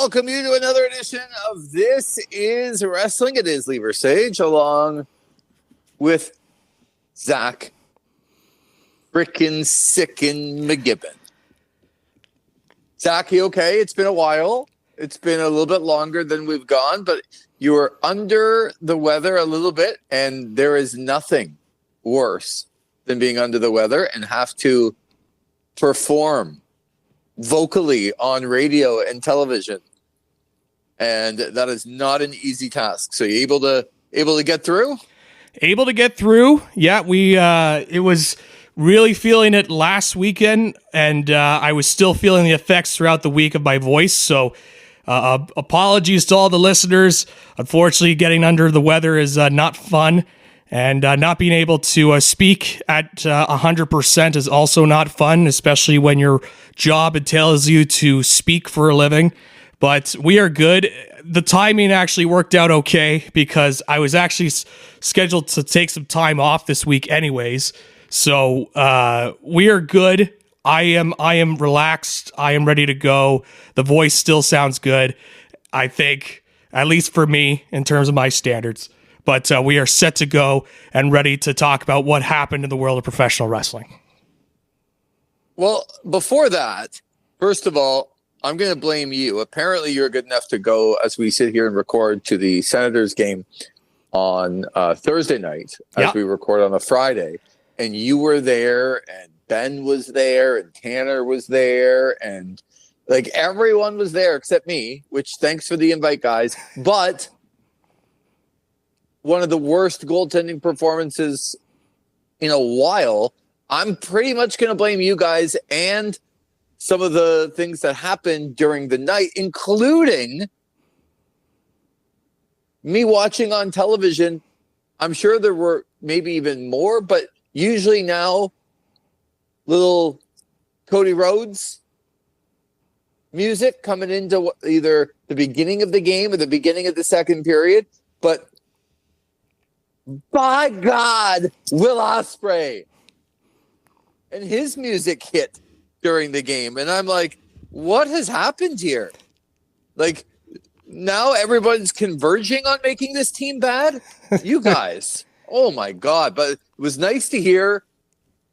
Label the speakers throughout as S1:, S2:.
S1: welcome you to another edition of This Is Wrestling. It is Lee Versage along with Zach frickin' sickin' McGibbon. Zach, you okay? It's been a while. It's been a little bit longer than we've gone, but you were under the weather a little bit, and there is nothing worse than being under the weather and have to perform vocally on radio and television. And that is not an easy task. So you able to get through?
S2: Able to get through. Yeah, it was really feeling it last weekend, and I was still feeling the effects throughout the week of my voice. So apologies to all the listeners. Unfortunately, getting under the weather is not fun, and not being able to speak at 100% is also not fun, especially when your job entails you to speak for a living. But we are good. The timing actually worked out okay because I was actually scheduled to take some time off this week anyways. So we are good. I am relaxed. I am ready to go. The voice still sounds good, I think, at least for me in terms of my standards. But we are set to go and ready to talk about what happened in the world of professional wrestling.
S1: Well, before that, first of all, I'm going to blame you. Apparently, you're good enough to go as we sit here and record to the Senators game on Thursday night as we record on a Friday. And you were there, and Ben was there, and Tanner was there, and like everyone was there except me, which thanks for the invite, guys. But one of the worst goaltending performances in a while. I'm pretty much going to blame you guys and some of the things that happened during the night, including me watching on television. I'm sure there were maybe even more, but usually now little Cody Rhodes music coming into either the beginning of the game or the beginning of the second period. But by God, Will Ospreay and his music hit during the game. And I'm like, what has happened here? Like, now everyone's converging on making this team bad? You guys. Oh, my God. But it was nice to hear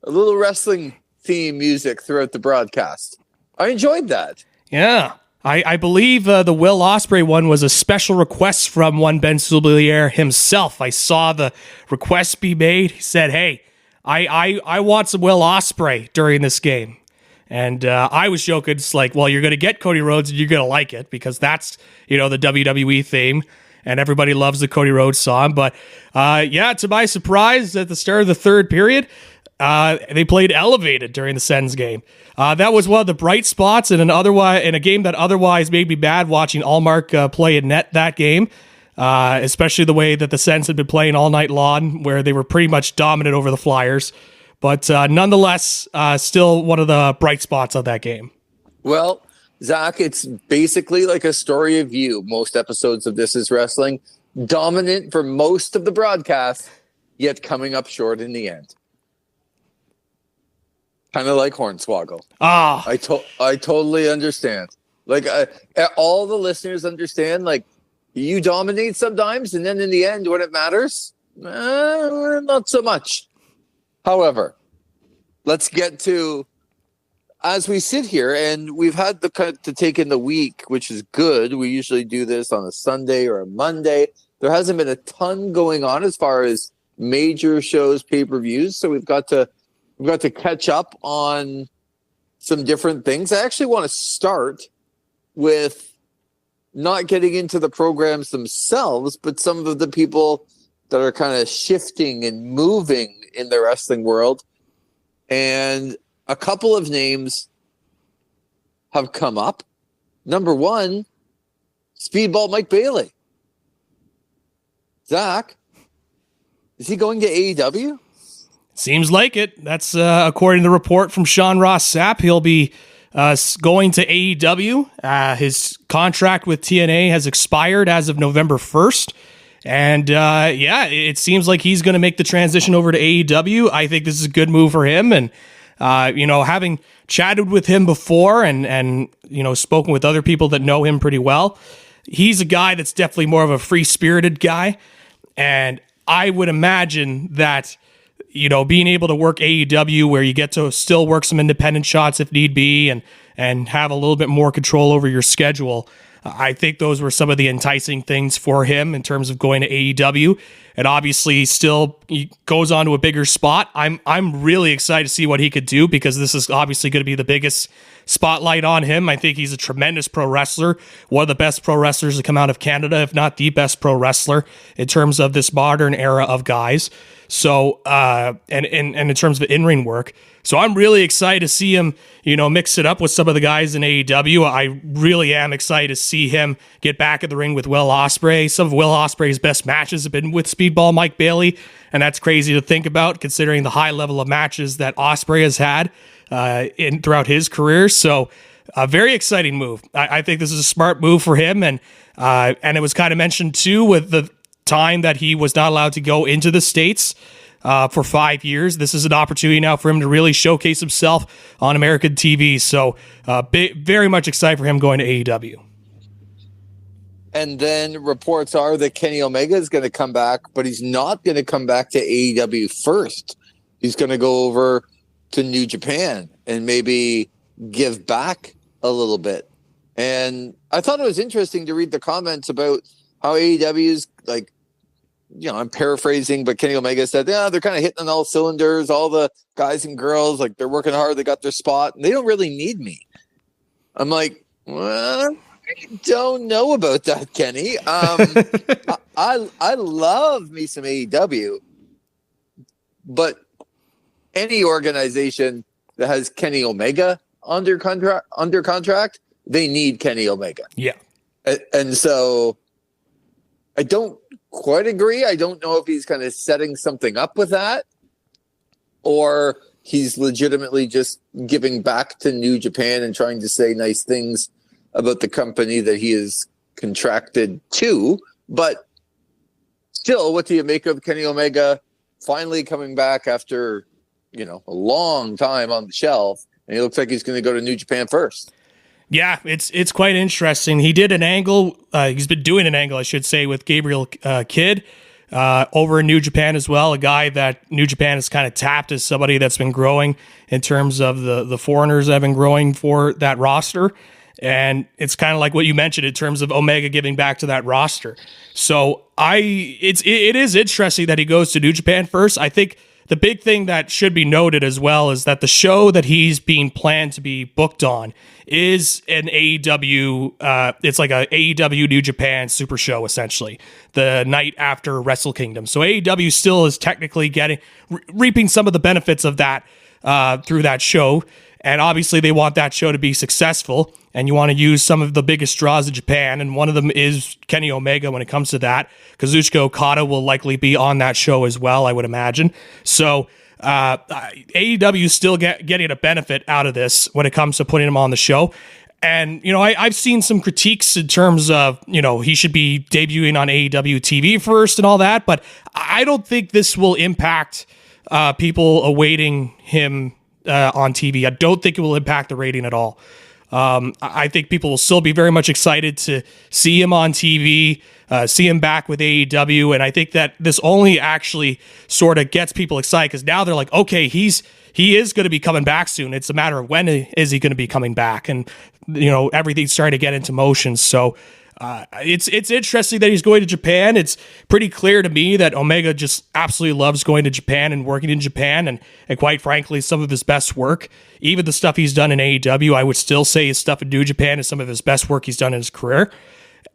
S1: a little wrestling theme music throughout the broadcast. I enjoyed that.
S2: Yeah. I believe the Will Ospreay one was a special request from one Ben Soublier himself. I saw the request be made. He said, hey, I want some Will Ospreay during this game. And I was joking, it's like, well, you're going to get Cody Rhodes and you're going to like it because that's, the WWE theme. And everybody loves the Cody Rhodes song. But to my surprise, at the start of the third period, they played Elevated during the Sens game. That was one of the bright spots in a game that otherwise made me bad watching Allmark play in net that game, especially the way that the Sens had been playing all night long, where they were pretty much dominant over the Flyers. But nonetheless, still one of the bright spots of that game.
S1: Well, Zach, it's basically like a story of you. Most episodes of This Is Wrestling, dominant for most of the broadcast, yet coming up short in the end. Kind of like Hornswoggle. I totally understand. Like all the listeners understand. Like you dominate sometimes, and then in the end, when it matters, not so much. However, let's get to as we sit here, and we've had to take in the week, which is good. We usually do this on a Sunday or a Monday. There hasn't been a ton going on as far as major shows, pay-per-views, so we've got to catch up on some different things. I actually want to start with not getting into the programs themselves, but some of the people that are kind of shifting and moving in the wrestling world. And a couple of names have come up. Number one, Speedball Mike Bailey. Zach, is he going to AEW?
S2: Seems like it. That's according to the report from Sean Ross Sapp. He'll be going to AEW. His contract with TNA has expired as of November 1st. And it seems like he's going to make the transition over to AEW. I think this is a good move for him. And Having chatted with him before and spoken with other people that know him pretty well, he's a guy that's definitely more of a free-spirited guy. And I would imagine that, being able to work AEW where you get to still work some independent shots if need be and have a little bit more control over your schedule, I think those were some of the enticing things for him in terms of going to AEW. And obviously still he goes on to a bigger spot. I'm really excited to see what he could do, because this is obviously going to be the biggest spotlight on him. I think he's a tremendous pro wrestler, one of the best pro wrestlers to come out of Canada, if not the best pro wrestler in terms of this modern era of guys. So, and in terms of in-ring work. So I'm really excited to see him, mix it up with some of the guys in AEW. I really am excited to see him get back in the ring with Will Ospreay. Some of Will Ospreay's best matches have been with Speedball Mike Bailey, and that's crazy to think about considering the high level of matches that Ospreay has had throughout his career. So a very exciting move. I think this is a smart move for him, and it was kind of mentioned too with the time that he was not allowed to go into the States for 5 years. This is an opportunity now for him to really showcase himself on American TV. So very much excited for him going to AEW.
S1: And then reports are that Kenny Omega is going to come back, but he's not going to come back to AEW first. He's going to go over to New Japan and maybe give back a little bit. And I thought it was interesting to read the comments about how AEW is like, I'm paraphrasing, but Kenny Omega said, they're kind of hitting on all cylinders. All the guys and girls, like, they're working hard. They got their spot, and they don't really need me. I'm like, well, I don't know about that, Kenny. I love me some AEW, but any organization that has Kenny Omega under contract, they need Kenny Omega.
S2: Yeah,
S1: and so I don't quite agree. I don't know if he's kind of setting something up with that, or he's legitimately just giving back to New Japan and trying to say nice things about the company that he is contracted to. But still, what do you make of Kenny Omega finally coming back after, a long time on the shelf? And he looks like he's going to go to New Japan first.
S2: Yeah, it's quite interesting. He did an angle. He's been doing an angle, I should say, with Gabriel Kidd over in New Japan as well. A guy that New Japan has kind of tapped as somebody that's been growing in terms of the foreigners that have been growing for that roster. And it's kind of like what you mentioned in terms of Omega giving back to that roster. So it is interesting that he goes to New Japan first. I think the big thing that should be noted as well is that the show that he's being planned to be booked on is an AEW, it's like a AEW New Japan super show, essentially, the night after Wrestle Kingdom. So AEW still is technically reaping some of the benefits of that through that show. And obviously they want that show to be successful, and you want to use some of the biggest draws in Japan, and one of them is Kenny Omega when it comes to that. Kazuchika Okada will likely be on that show as well, I would imagine. So AEW is still getting a benefit out of this when it comes to putting him on the show. And, I've seen some critiques in terms of, he should be debuting on AEW TV first and all that, but I don't think this will impact people awaiting him on TV. I don't think it will impact the rating at all. I think people will still be very much excited to see him on TV, see him back with AEW, and I think that this only actually sort of gets people excited because now they're like, okay, he is going to be coming back soon. It's a matter of when is he going to be coming back, and everything's starting to get into motion. So it's interesting that he's going to Japan. It's pretty clear to me that Omega just absolutely loves going to Japan and working in Japan, and quite frankly, some of his best work, even the stuff he's done in AEW, I would still say his stuff in New Japan is some of his best work he's done in his career.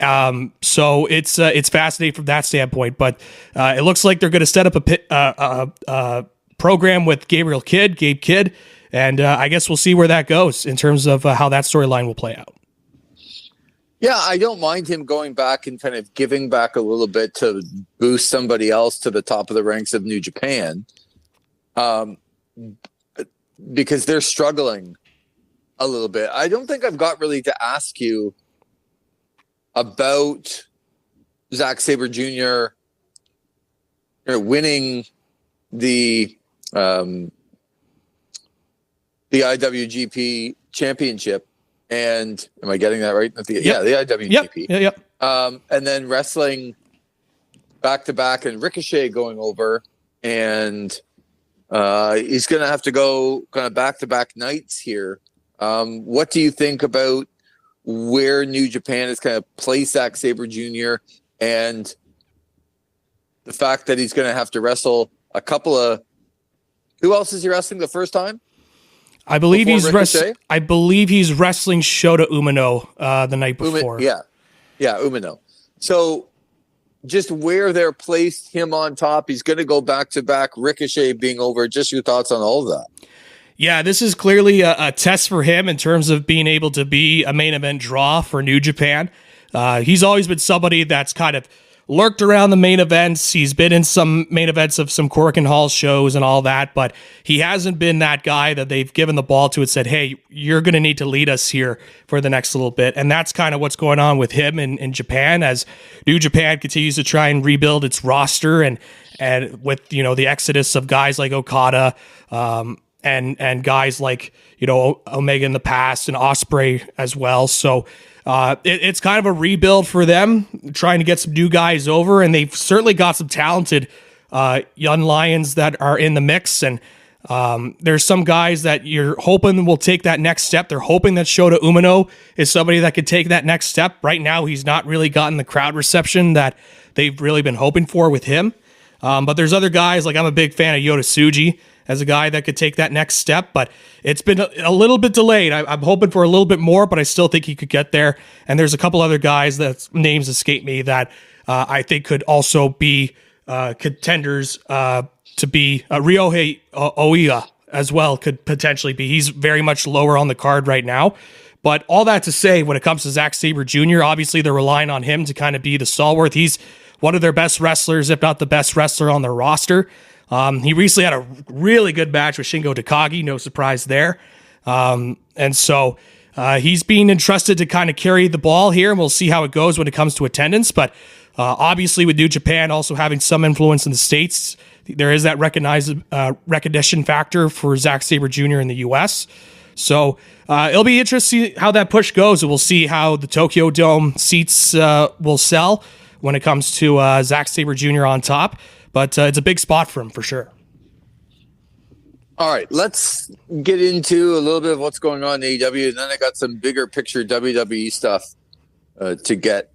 S2: So it's fascinating from that standpoint, but it looks like they're going to set up a program with Gabe Kidd, and I guess we'll see where that goes in terms of how that storyline will play out.
S1: Yeah, I don't mind him going back and kind of giving back a little bit to boost somebody else to the top of the ranks of New Japan, because they're struggling a little bit. I don't think I've got really to ask you about Zack Sabre Jr. Winning the the IWGP Championship. And am I getting that right? Yeah, the IWGP.
S2: Yep.
S1: And then wrestling back to back, and Ricochet going over, and he's going to have to go kind of back to back nights here. What do you think about where New Japan is kind of placed Zack Sabre Jr. and the fact that he's going to have to wrestle a couple of, who else is he wrestling the first time?
S2: I believe he's wrestling Shota Umino the night before.
S1: Umino. So just where they're placed him on top, he's going to go back to back. Ricochet being over. Just your thoughts on all of that.
S2: Yeah, this is clearly a test for him in terms of being able to be a main event draw for New Japan. He's always been somebody that's kind of lurked around the main events. He's been in some main events of some Corkin Hall shows and all that, but he hasn't been that guy that they've given the ball to and said, hey, you're going to need to lead us here for the next little bit. And that's kind of what's going on with him in Japan as New Japan continues to try and rebuild its roster and with, the exodus of guys like Okada, and guys like, Omega in the past and Ospreay as well. So it's kind of a rebuild for them, trying to get some new guys over, and they've certainly got some talented young lions that are in the mix. And there's some guys that you're hoping will take that next step. They're hoping that Shota Umino is somebody that could take that next step. Right now, he's not really gotten the crowd reception that they've really been hoping for with him. But there's other guys, like I'm a big fan of Yota Tsuji as a guy that could take that next step, but it's been a little bit delayed. I'm hoping for a little bit more, but I still think he could get there. And there's a couple other guys that names escape me that I think could also be contenders to be Ryohei Oiya as well could potentially be. He's very much lower on the card right now. But all that to say, when it comes to Zack Sabre Jr., obviously they're relying on him to kind of be the stalwart. He's one of their best wrestlers, if not the best wrestler on their roster. He recently had a really good match with Shingo Takagi, no surprise there. And so he's being entrusted to kind of carry the ball here, and we'll see how it goes when it comes to attendance. But obviously with New Japan also having some influence in the States, there is that recognition factor for Zack Sabre Jr. in the U.S. So it'll be interesting to see how that push goes, and we'll see how the Tokyo Dome seats will sell when it comes to Zack Sabre Jr. on top. But it's a big spot for him for sure.
S1: All right, let's get into a little bit of what's going on in AEW, and then I got some bigger picture WWE stuff to get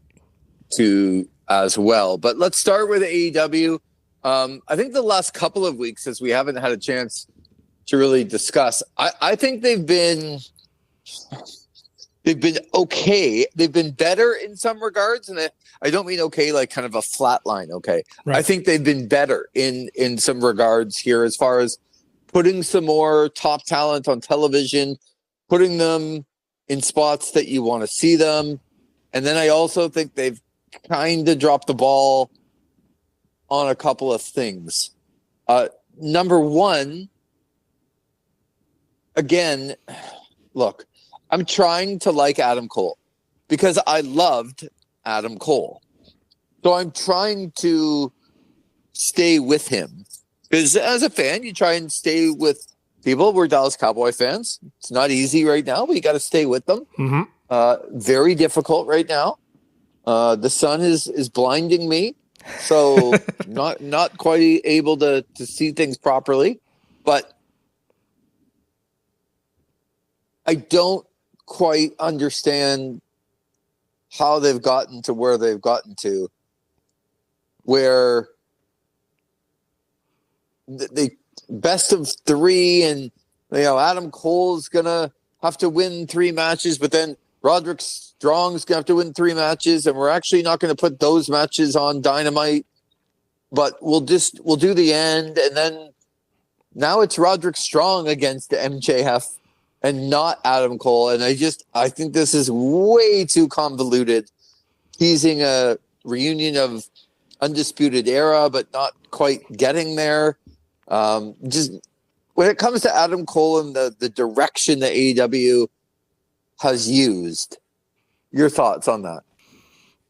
S1: to as well. But let's start with AEW. I think the last couple of weeks, as we haven't had a chance to really discuss, I think they've been okay. They've been better in some regards, and I don't mean okay like kind of a flat line, okay? Right. I think they've been better in some regards here as far as putting some more top talent on television, putting them in spots that you want to see them. And then I also think they've kind of dropped the ball on a couple of things. Number one, again, look, I'm trying to like Adam Cole because I loved Adam Cole. So I'm trying to stay with him because as a fan, you try and stay with people. We're Dallas Cowboy fans. It's not easy right now, but you got to stay with them. Mm-hmm. Very difficult right now. The sun is blinding me, so not quite able to see things properly. But I don't quite understand how they've gotten to where they've gotten to, where the best of three, and Adam Cole's gonna have to win 3 matches, but then Roderick Strong's gonna have to win 3 matches, and we're actually not going to put those matches on Dynamite, but we'll do the end, and then now it's Roderick Strong against MJF and not Adam Cole. And I think this is way too convoluted, teasing a reunion of Undisputed Era, but not quite getting there. Just when it comes to Adam Cole and the direction that AEW has used, your thoughts on that?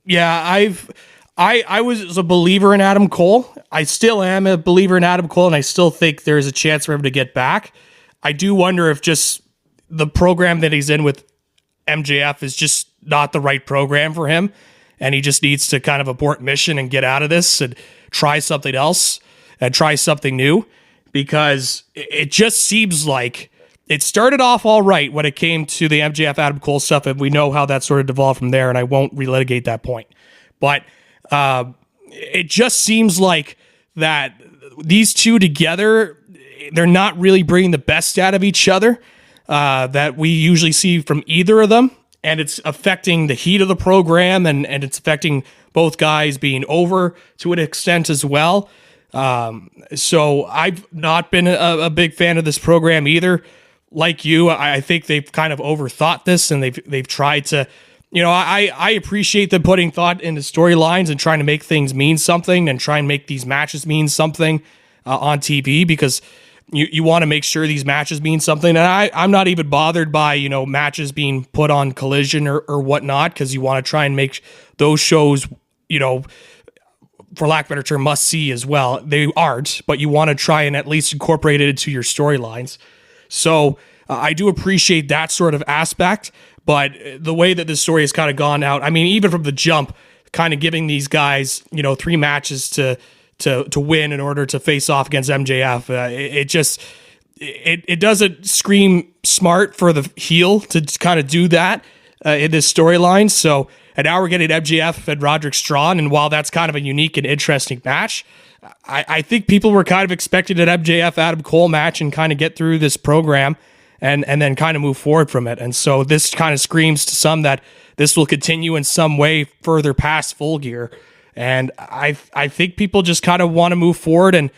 S2: Yeah, I was a believer in Adam Cole. I still am a believer in Adam Cole, and I still think there's a chance for him to get back. I do wonder if just the program that he's in with MJF is just not the right program for him, and he just needs to kind of abort mission and get out of this and try something else and try something new, because it just seems like it started off all right when it came to the MJF Adam Cole stuff, and we know how that sort of devolved from there, and I won't relitigate that point. But it just seems like that these two together, they're not really bringing the best out of each other that we usually see from either of them, and it's affecting the heat of the program, and it's affecting both guys being over to an extent as well. So I've not been a big fan of this program either. Like you, I think they've kind of overthought this, and they've tried to, I appreciate them putting thought into storylines and trying to make things mean something and try and make these matches mean something on TV, because you want to make sure these matches mean something. And I'm not even bothered by, matches being put on Collision or whatnot, because you want to try and make those shows, for lack of a better term, must see as well. They aren't, but you want to try and at least incorporate it into your storylines. So I do appreciate that sort of aspect, but the way that this story has kind of gone out, I mean, even from the jump, kind of giving these guys, 3 matches to win in order to face off against MJF, it doesn't scream smart for the heel to kind of do that in this storyline. So, and now we're getting MJF and Roderick Strong, and while that's kind of a unique and interesting match, I think people were kind of expecting an MJF Adam Cole match and kind of get through this program and then kind of move forward from it. And so this kind of screams to some that this will continue in some way further past Full Gear. And I think people just kind of want to move forward and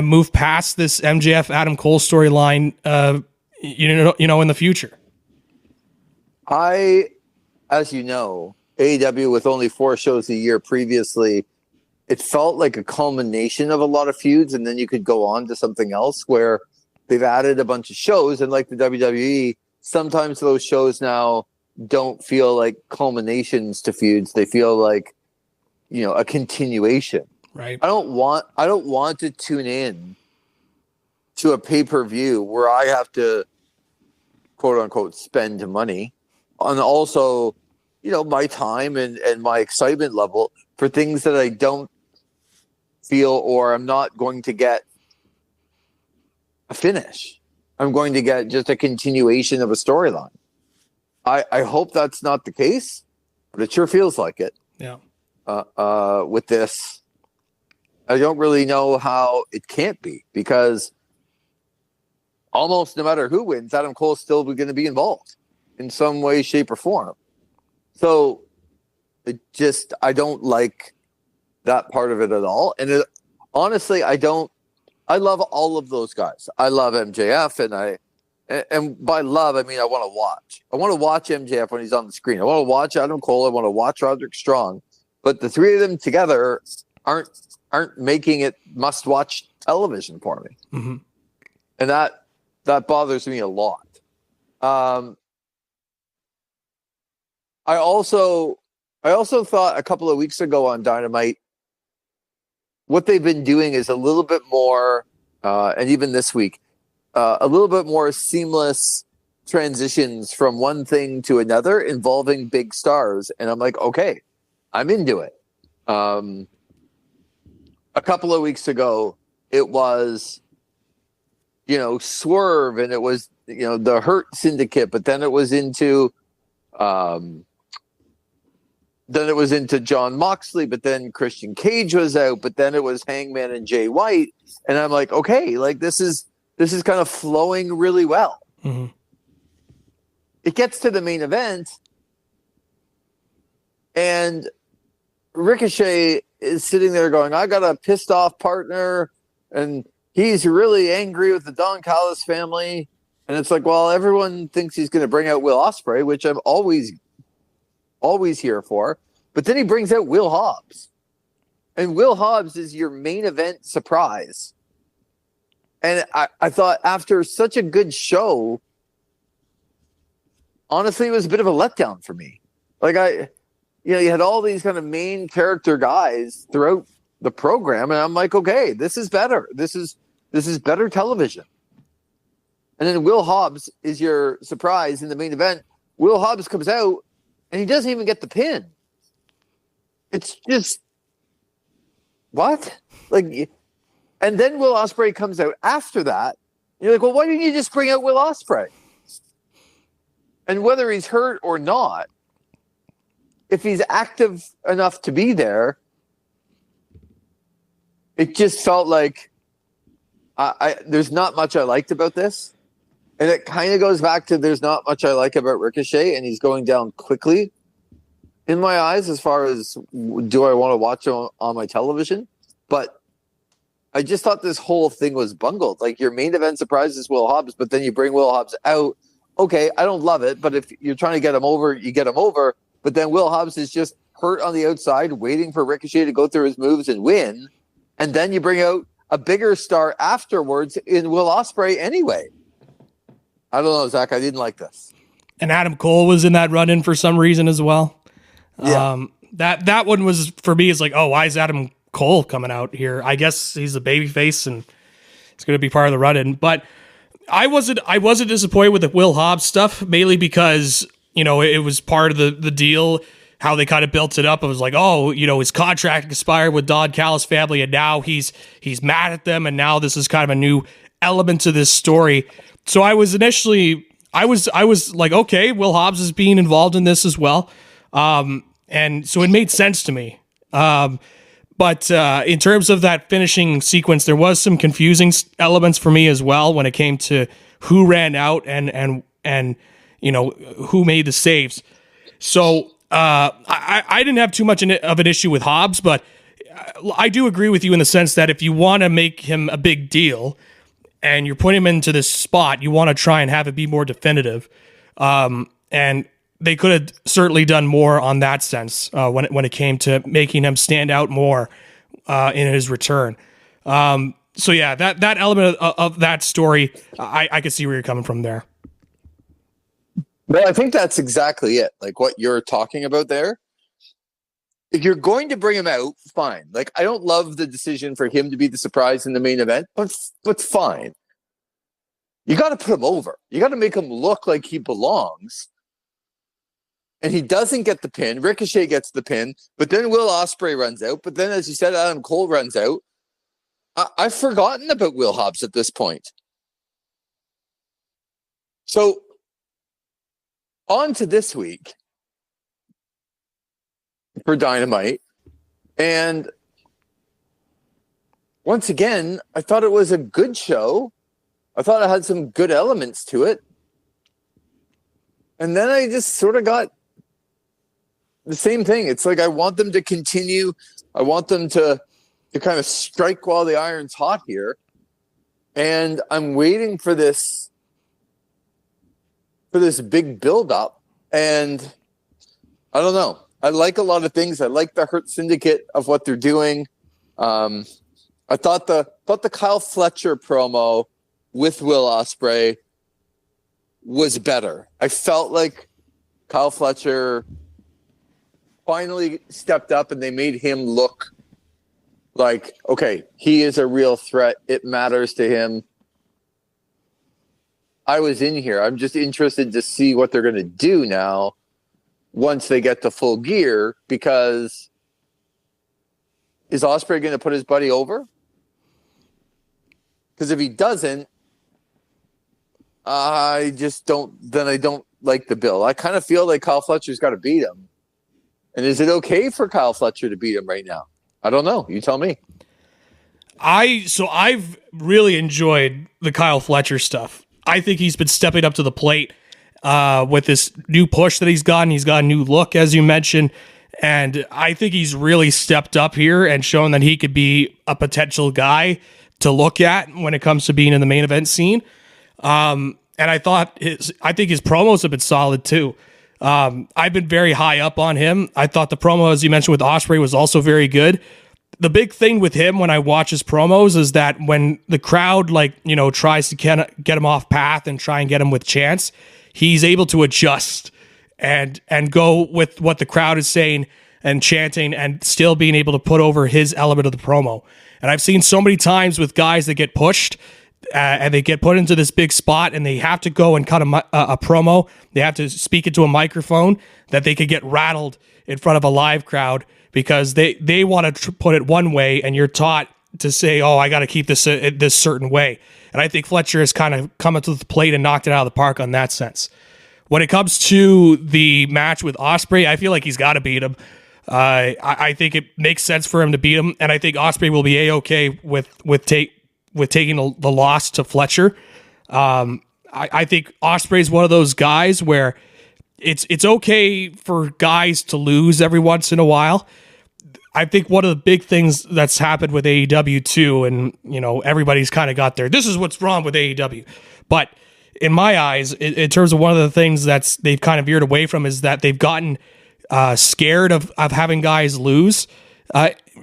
S2: move past this MJF Adam Cole storyline, in the future.
S1: As you know, AEW with only 4 shows a year previously, it felt like a culmination of a lot of feuds, and then you could go on to something else where they've added a bunch of shows, and like the WWE, sometimes those shows now don't feel like culminations to feuds. They feel like, a continuation.
S2: Right.
S1: I don't want to tune in to a pay-per-view where I have to, quote unquote, spend money on also, my time and my excitement level for things that I don't feel, or I'm not going to get a finish. I'm going to get just a continuation of a storyline. I hope that's not the case, but it sure feels like it.
S2: Yeah.
S1: With this, I don't really know how it can't be, because almost no matter who wins, Adam Cole's still going to be involved in some way, shape, or form. So I don't like that part of it at all. And honestly, I love all of those guys. I love MJF, and by love, I mean, I want to watch. I want to watch MJF when he's on the screen. I want to watch Adam Cole. I want to watch Roderick Strong. But the 3 of them together aren't making it must-watch television for me.
S2: Mm-hmm.
S1: And that bothers me a lot. I also thought a couple of weeks ago on Dynamite, what they've been doing is a little bit more, and even this week, a little bit more seamless transitions from one thing to another involving big stars. And I'm like, okay, I'm into it. A couple of weeks ago, it was, Swerve, and it was, the Hurt Syndicate, but then it was into, John Moxley, but then Christian Cage was out, but then it was Hangman and Jay White. And I'm like, okay, like this is kind of flowing really well.
S2: Mm-hmm.
S1: It gets to the main event, and Ricochet is sitting there going, I got a pissed off partner, and he's really angry with the Don Callis family. And it's like, well, everyone thinks he's going to bring out Will Ospreay, which I'm always here for. But then he brings out Will Hobbs. And Will Hobbs is your main event surprise. And I thought after such a good show, honestly, it was a bit of a letdown for me. Like you had all these kind of main character guys throughout the program, and I'm like, okay, this is better. This is better television. And then Will Hobbs is your surprise in the main event. Will Hobbs comes out and he doesn't even get the pin. It's just, what? Like, and then Will Ospreay comes out after that. You're like, well, why didn't you just bring out Will Ospreay? And whether he's hurt or not, if he's active enough to be there, it just felt like there's not much I liked about this. And it kind of goes back to there's not much I like about Ricochet, and he's going down quickly in my eyes as far as do I want to watch on my television. But I just thought this whole thing was bungled. Like, your main event surprise is Will Hobbs, but then you bring Will Hobbs out. Okay, I don't love it, but if you're trying to get him over, you get him over. But then Will Hobbs is just hurt on the outside, waiting for Ricochet to go through his moves and win. And then you bring out a bigger star afterwards in Will Ospreay anyway. I don't know, Zach. I didn't like this.
S2: And Adam Cole was in that run-in for some reason as well.
S1: Yeah.
S2: That one was, for me, is like, oh, why is Adam Cole coming out here? I guess he's a babyface and it's going to be part of the run-in. But I wasn't disappointed with the Will Hobbs stuff, mainly because, you know, it was part of the deal, how they kind of built it up. It was like, oh, you know, his contract expired with Don Callis' family, and now he's mad at them, and now this is kind of a new element to this story. So I was initially, I was like, okay, Will Hobbs is being involved in this as well. And so it made sense to me. But in terms of that finishing sequence, there was some confusing elements for me as well when it came to who ran out and you know, who made the saves. So I didn't have too much of an issue with Hobbs, but I do agree with you in the sense that if you want to make him a big deal and you're putting him into this spot, you want to try and have it be more definitive. And they could have certainly done more on that sense when it came to making him stand out more in his return. So yeah, that element of that story, I could see where you're coming from there.
S1: Well, I think that's exactly it. Like what you're talking about there. If you're going to bring him out, fine. Like, I don't love the decision for him to be the surprise in the main event, but fine. You got to put him over. You got to make him look like he belongs. And he doesn't get the pin. Ricochet gets the pin, but then Will Ospreay runs out. But then, as you said, Adam Cole runs out. I've forgotten about Will Hobbs at this point. So, on to this week for Dynamite. And once again, I thought it was a good show. I thought it had some good elements to it. And then I just sort of got the same thing. It's like I want them to continue. I want them to kind of strike while the iron's hot here. And I'm waiting for this big build-up. And I don't know. I like a lot of things. I like the Hurt Syndicate of what they're doing. I thought the Kyle Fletcher promo with Will Ospreay was better. I felt like Kyle Fletcher finally stepped up and they made him look like, okay, he is a real threat. It matters to him. I was in here. I'm just interested to see what they're going to do now once they get to full gear, because is Ospreay going to put his buddy over? Because if he doesn't, I don't like the bill. I kind of feel like Kyle Fletcher's got to beat him. And is it okay for Kyle Fletcher to beat him right now? I don't know. You tell me.
S2: I've really enjoyed the Kyle Fletcher stuff. I think he's been stepping up to the plate with this new push that he's gotten. He's got a new look, as you mentioned. And I think he's really stepped up here and shown that he could be a potential guy to look at when it comes to being in the main event scene. And I think his promos have been solid too. I've been very high up on him. I thought the promo, as you mentioned, with Ospreay was also very good. The big thing with him when I watch his promos is that when the crowd, tries to get him off path and try and get him with chance, he's able to adjust and go with what the crowd is saying and chanting and still being able to put over his element of the promo. And I've seen so many times with guys that get pushed and they get put into this big spot, and they have to go and cut a promo. They have to speak into a microphone, that they could get rattled in front of a live crowd because they want to put it one way, and you're taught to say, oh, I got to keep this this certain way. And I think Fletcher has kind of come up to the plate and knocked it out of the park on that sense. When it comes to the match with Ospreay, I feel like he's got to beat him. I think it makes sense for him to beat him, and I think Ospreay will be A-okay with taking the loss to Fletcher. I think Ospreay is one of those guys where it's okay for guys to lose every once in a while. I think one of the big things that's happened with AEW too, and everybody's kind of got there. This is what's wrong with AEW, but in my eyes, in terms of one of the things they've kind of veered away from, is that they've gotten scared of having guys lose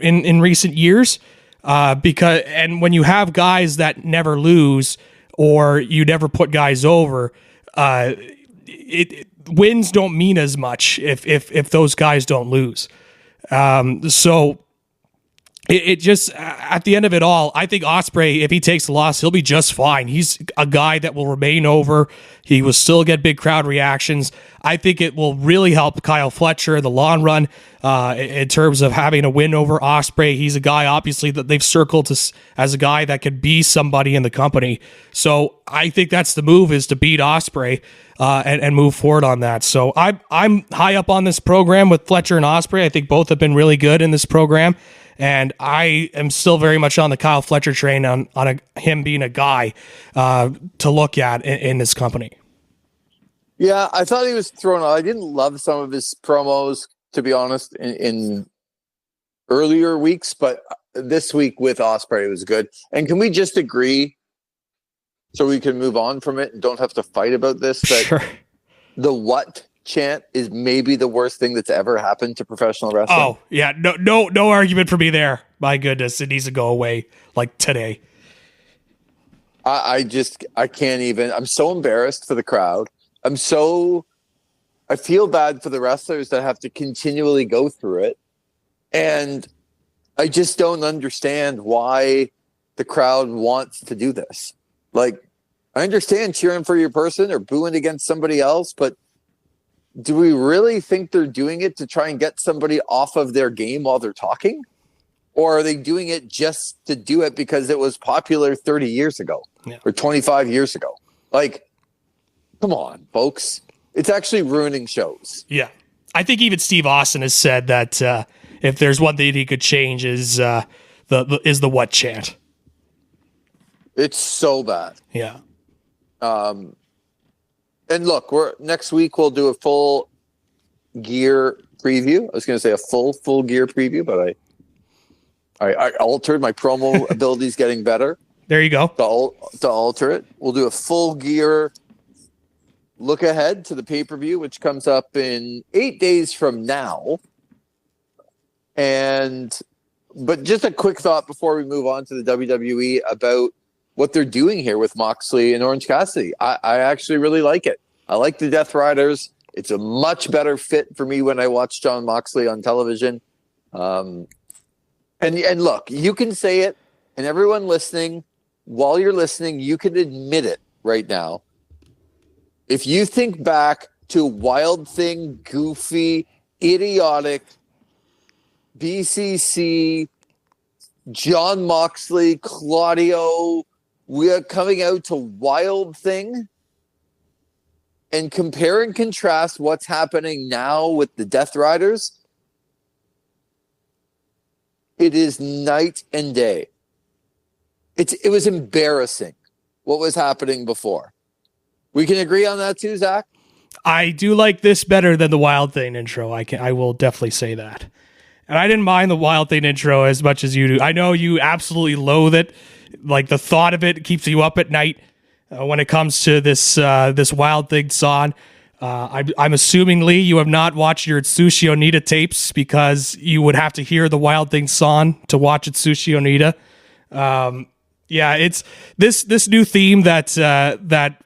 S2: in recent years. And when you have guys that never lose, or you never put guys over, wins don't mean as much if those guys don't lose. So it just, at the end of it all, I think Ospreay, if he takes the loss, he'll be just fine. He's a guy that will remain over. He will still get big crowd reactions. I think it will really help Kyle Fletcher in the long run, in terms of having a win over Ospreay. He's a guy, obviously, that they've circled as a guy that could be somebody in the company. So I think that's the move, is to beat Ospreay, and move forward on that. So I'm high up on this program with Fletcher and Ospreay. I think both have been really good in this program. And I am still very much on the Kyle Fletcher train on him being a guy to look at in this company.
S1: Yeah, I thought he was thrown out. I didn't love some of his promos, to be honest, in earlier weeks, but this week with Ospreay was good. And can we just agree, so we can move on from it and don't have to fight about this, that
S2: Sure.
S1: The what chant is maybe the worst thing that's ever happened to professional wrestling?
S2: Oh, yeah. No argument for me there. My goodness, it needs to go away like today.
S1: I can't even. I'm so embarrassed for the crowd. I feel bad for the wrestlers that have to continually go through it. And I just don't understand why the crowd wants to do this. Like, I understand cheering for your person or booing against somebody else, but do we really think they're doing it to try and get somebody off of their game while they're talking? Or are they doing it just to do it because it was popular 30 years ago or 25 years ago? Like, come on, folks. It's actually ruining shows.
S2: Yeah. I think even Steve Austin has said that if there's one thing he could change is the what chant.
S1: It's so bad.
S2: Yeah.
S1: And look, next week we'll do a full gear preview. I was going to say a full gear preview, but I altered my promo abilities, getting better.
S2: There you go.
S1: To alter it, we'll do a full gear look ahead to the pay-per-view, which comes up in 8 days from now. But just a quick thought before we move on to the WWE about what they're doing here with Moxley and Orange Cassidy. I actually really like it. I like the Death Riders. It's a much better fit for me when I watch Jon Moxley on television. And look, you can say it, and everyone listening, while you're listening, you can admit it right now. If you think back to Wild Thing, goofy, idiotic, BCC, Jon Moxley, Claudio, we are coming out to Wild Thing, and compare and contrast what's happening now with the Death Riders, it is night and day. It was embarrassing what was happening before. We can agree on that too, Zach?
S2: I do like this better than the Wild Thing intro. I will definitely say that. And I didn't mind the Wild Thing intro as much as you do. I know you absolutely loathe it. Like, the thought of it keeps you up at night when it comes to this Wild Thing song. I'm assuming, Lee, you have not watched your Atsushi Onita tapes because you would have to hear the Wild Thing song to watch Atsushi Onita. Yeah, it's this new theme that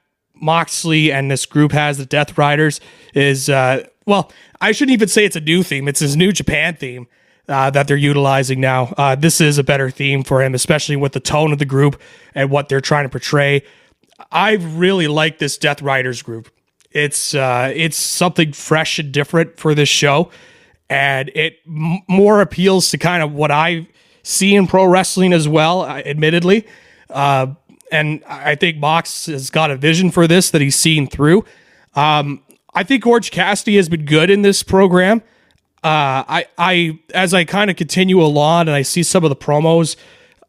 S2: Moxley and this group has, the Death Riders, is well, I shouldn't even say it's a new theme. It's his New Japan theme that they're utilizing now. This is a better theme for him, especially with the tone of the group and what they're trying to portray. I really like this Death Riders group. It's something fresh and different for this show, and it more appeals to kind of what I see in pro wrestling as well, admittedly. And I think Mox has got a vision for this that he's seen through. I think Orange Cassidy has been good in this program. I as I kind of continue along and I see some of the promos,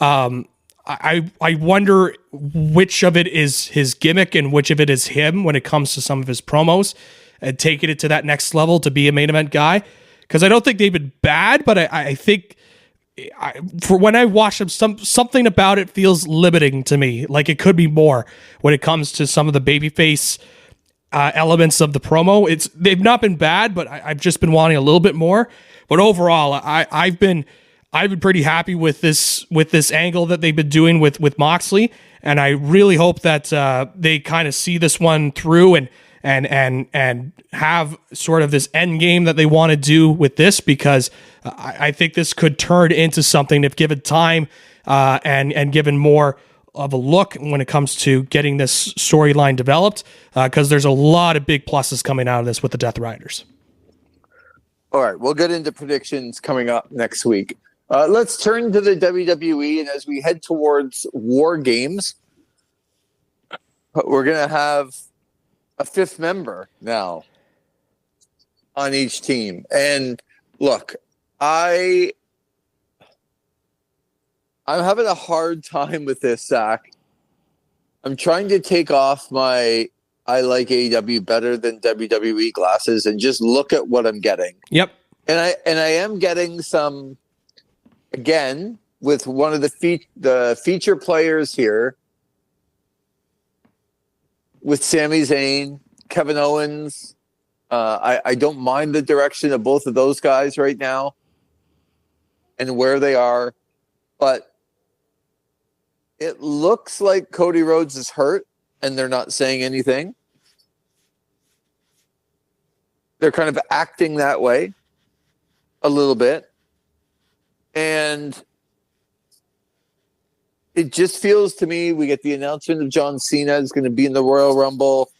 S2: I wonder which of it is his gimmick and which of it is him when it comes to some of his promos and taking it to that next level to be a main event guy. Because I don't think they've been bad, but I think for when I watch them, something about it feels limiting to me. Like it could be more when it comes to some of the babyface elements of the promo. They've not been bad, but I've just been wanting a little bit more. But overall, I've been pretty happy with this angle that they've been doing with Moxley, and I really hope that they kind of see this one through and have sort of this end game that they want to do with this, because I think this could turn into something if given time and given more of a look when it comes to getting this storyline developed, because there's a lot of big pluses coming out of this with the Death Riders.
S1: All right, we'll get into predictions coming up next week. Let's turn to the WWE, and as we head towards War Games, we're going to have a fifth member now on each team. And look, I'm having a hard time with this, Zach. I'm trying to take off my I like AEW better than WWE glasses and just look at what I'm getting.
S2: Yep.
S1: And I am getting some, again, with one of the feature players here, with Sami Zayn, Kevin Owens. I don't mind the direction of both of those guys right now and where they are, but it looks like Cody Rhodes is hurt and they're not saying anything. They're kind of acting that way a little bit. And it just feels to me, we get the announcement of John Cena is going to be in the Royal Rumble.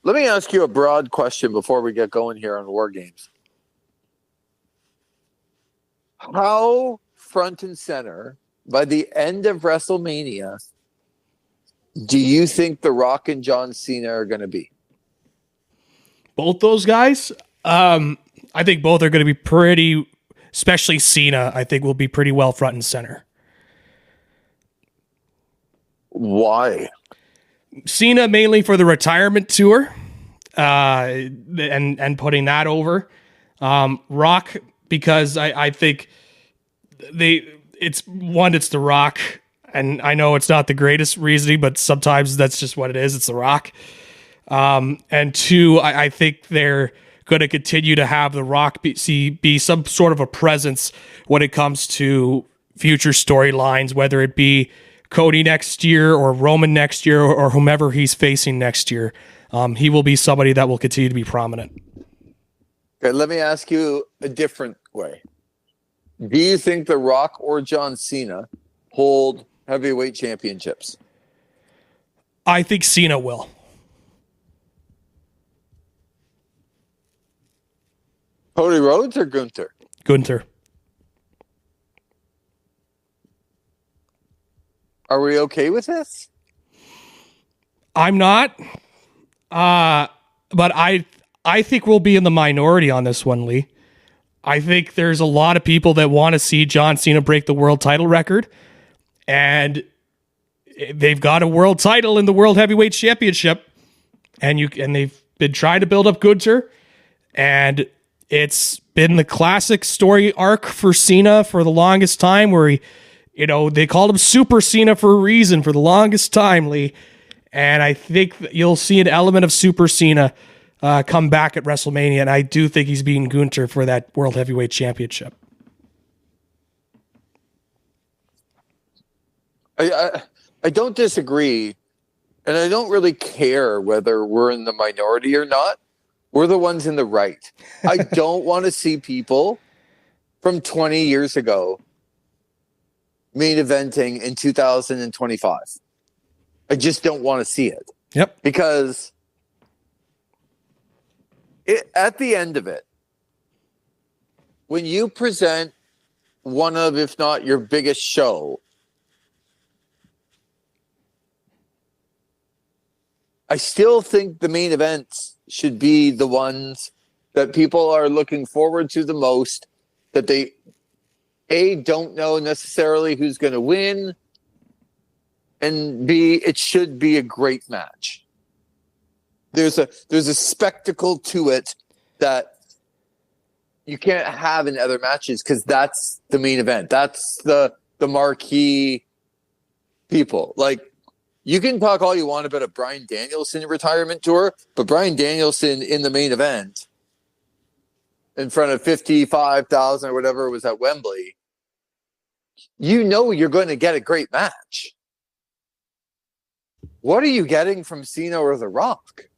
S1: Let me ask you a broad question before we get going here on War Games. How front and center by the end of WrestleMania do you think The Rock and John Cena are going to be?
S2: Both those guys? I think both are going to be pretty, especially Cena, I think will be pretty well front and center.
S1: Why?
S2: Cena mainly for the retirement tour, and putting that over. Rock, because I think it's The Rock, and I know it's not the greatest reasoning, but sometimes that's just what it is. It's The Rock. And two, I think they're going to continue to have The Rock be some sort of a presence when it comes to future storylines, whether it be Cody next year or Roman next year or whomever he's facing next year. He will be somebody that will continue to be prominent.
S1: Okay, let me ask you a different way. Do you think The Rock or John Cena hold heavyweight championships?
S2: I think Cena will.
S1: Cody Rhodes or Gunther?
S2: Gunther.
S1: Are we okay with this?
S2: I'm not. But I think we'll be in the minority on this one, Lee. I think there's a lot of people that want to see John Cena break the world title record, and they've got a world title in the World Heavyweight Championship, and they've been trying to build up Gunther, and it's been the classic story arc for Cena for the longest time, where he, they called him Super Cena for a reason for the longest time, Lee. And I think that you'll see an element of Super Cena come back at WrestleMania, and I do think he's beating Gunther for that World Heavyweight Championship.
S1: I don't disagree, and I don't really care whether we're in the minority or not. We're the ones in the right. I don't want to see people from 20 years ago main eventing in 2025. I just don't want to see it.
S2: Yep.
S1: Because at the end of it, when you present one of, if not your biggest show, I still think the main events should be the ones that people are looking forward to the most, that they, A, don't know necessarily who's going to win, and B, it should be a great match. There's a spectacle to it that you can't have in other matches, because that's the main event. That's the marquee people. Like, you can talk all you want about a Bryan Danielson retirement tour, but Bryan Danielson in the main event in front of 55,000 or whatever it was at Wembley, you know you're going to get a great match. What are you getting from Cena or The Rock?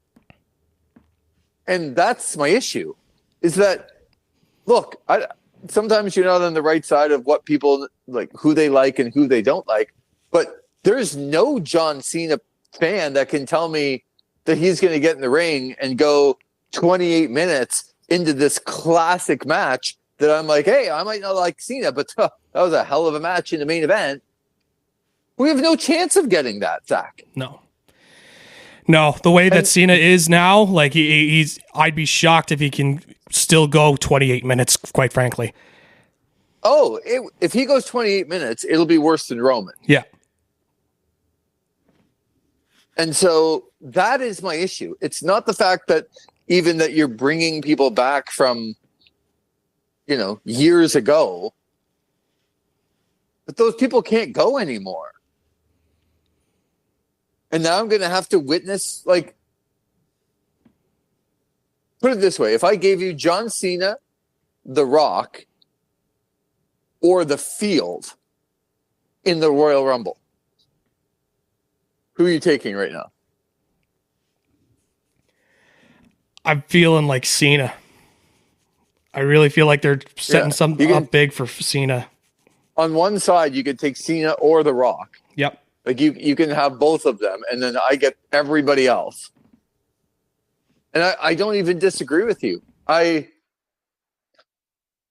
S1: And that's my issue, is that, look, sometimes you're not on the right side of what people like, who they like and who they don't like, but there's no John Cena fan that can tell me that he's going to get in the ring and go 28 minutes into this classic match that I'm like, hey, I might not like Cena, but that was a hell of a match in the main event. We have no chance of getting that, Zach.
S2: No, the way that Cena is now, like he's, I'd be shocked if he can still go 28 minutes, quite frankly.
S1: Oh, if he goes 28 minutes, it'll be worse than Roman.
S2: Yeah.
S1: And so that is my issue. It's not the fact that even that you're bringing people back from, years ago, but those people can't go anymore. And now I'm going to have to witness, like, put it this way. If I gave you John Cena, The Rock, or The Field in the Royal Rumble, who are you taking right now?
S2: I'm feeling like Cena. I really feel like they're setting something up big for Cena.
S1: On one side, you could take Cena or The Rock.
S2: Yep.
S1: Like you can have both of them, and then I get everybody else. And I don't even disagree with you. The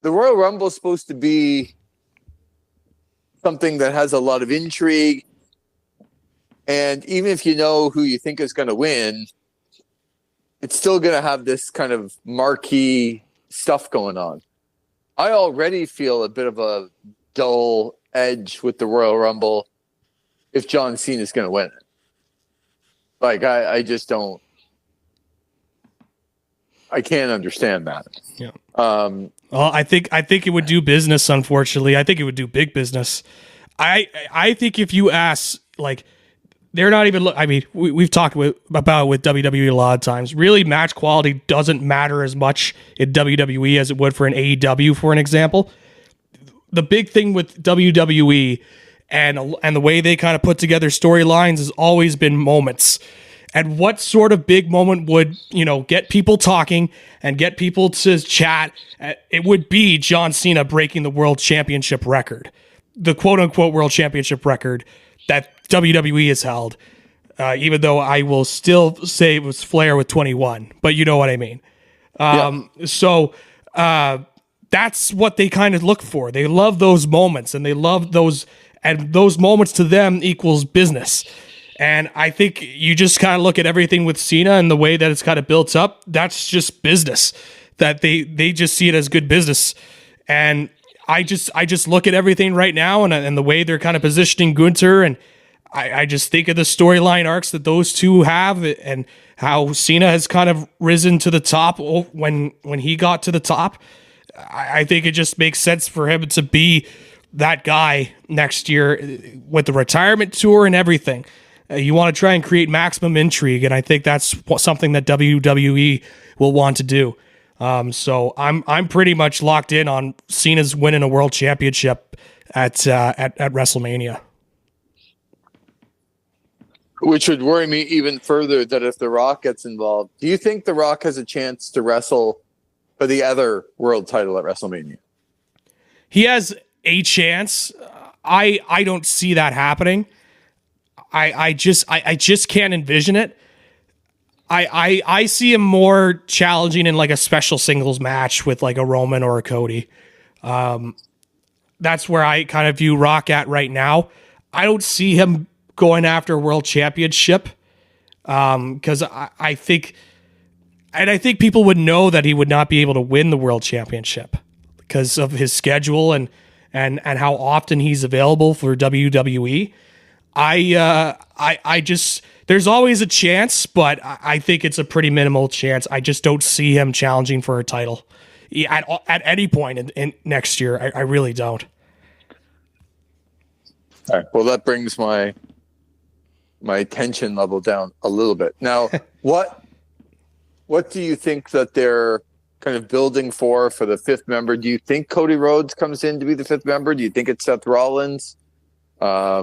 S1: Royal Rumble is supposed to be something that has a lot of intrigue. And even if you know who you think is going to win, it's still going to have this kind of marquee stuff going on. I already feel a bit of a dull edge with the Royal Rumble if John Cena is going to win it. Like, I just don't. I can't understand that.
S2: Yeah. Well, I think it would do business. Unfortunately, I think it would do big business. I think if you ask, like, they're not even. I mean, we've talked about with WWE a lot of times. Really, match quality doesn't matter as much in WWE as it would for an AEW, for an example. The big thing with WWE and the way they kind of put together storylines has always been moments. And what sort of big moment would, get people talking and get people to chat? It would be John Cena breaking the world championship record, the quote unquote world championship record that WWE has held. Even though I will still say it was Flair with 21, but you know what I mean. So that's what they kind of look for. They love those moments, and they love those, and those moments to them equals business. And I think you just kind of look at everything with Cena and the way that it's kind of built up. That's just business. That they just see it as good business. And I just look at everything right now and the way they're kind of positioning Gunther, and I just think of the storyline arcs that those two have, and how Cena has kind of risen to the top when he got to the top. I think it just makes sense for him to be that guy next year with the retirement tour and everything. You want to try and create maximum intrigue, and I think that's something that WWE will want to do. So I'm pretty much locked in on Cena's winning a world championship at WrestleMania.
S1: Which would worry me even further that if The Rock gets involved, do you think The Rock has a chance to wrestle for the other world title at WrestleMania?
S2: He has a chance. I don't see that happening. I just can't envision it. I see him more challenging in like a special singles match with like a Roman or a Cody. That's where I kind of view Rock at right now. I don't see him going after a world championship because I think people would know that he would not be able to win the world championship because of his schedule and how often he's available for WWE. I just, there's always a chance, but I think it's a pretty minimal chance. I just don't see him challenging for a title at any point in next year. I really don't.
S1: All right. Well, that brings my tension level down a little bit. Now, what do you think that they're kind of building for the fifth member? Do you think Cody Rhodes comes in to be the fifth member? Do you think it's Seth Rollins? How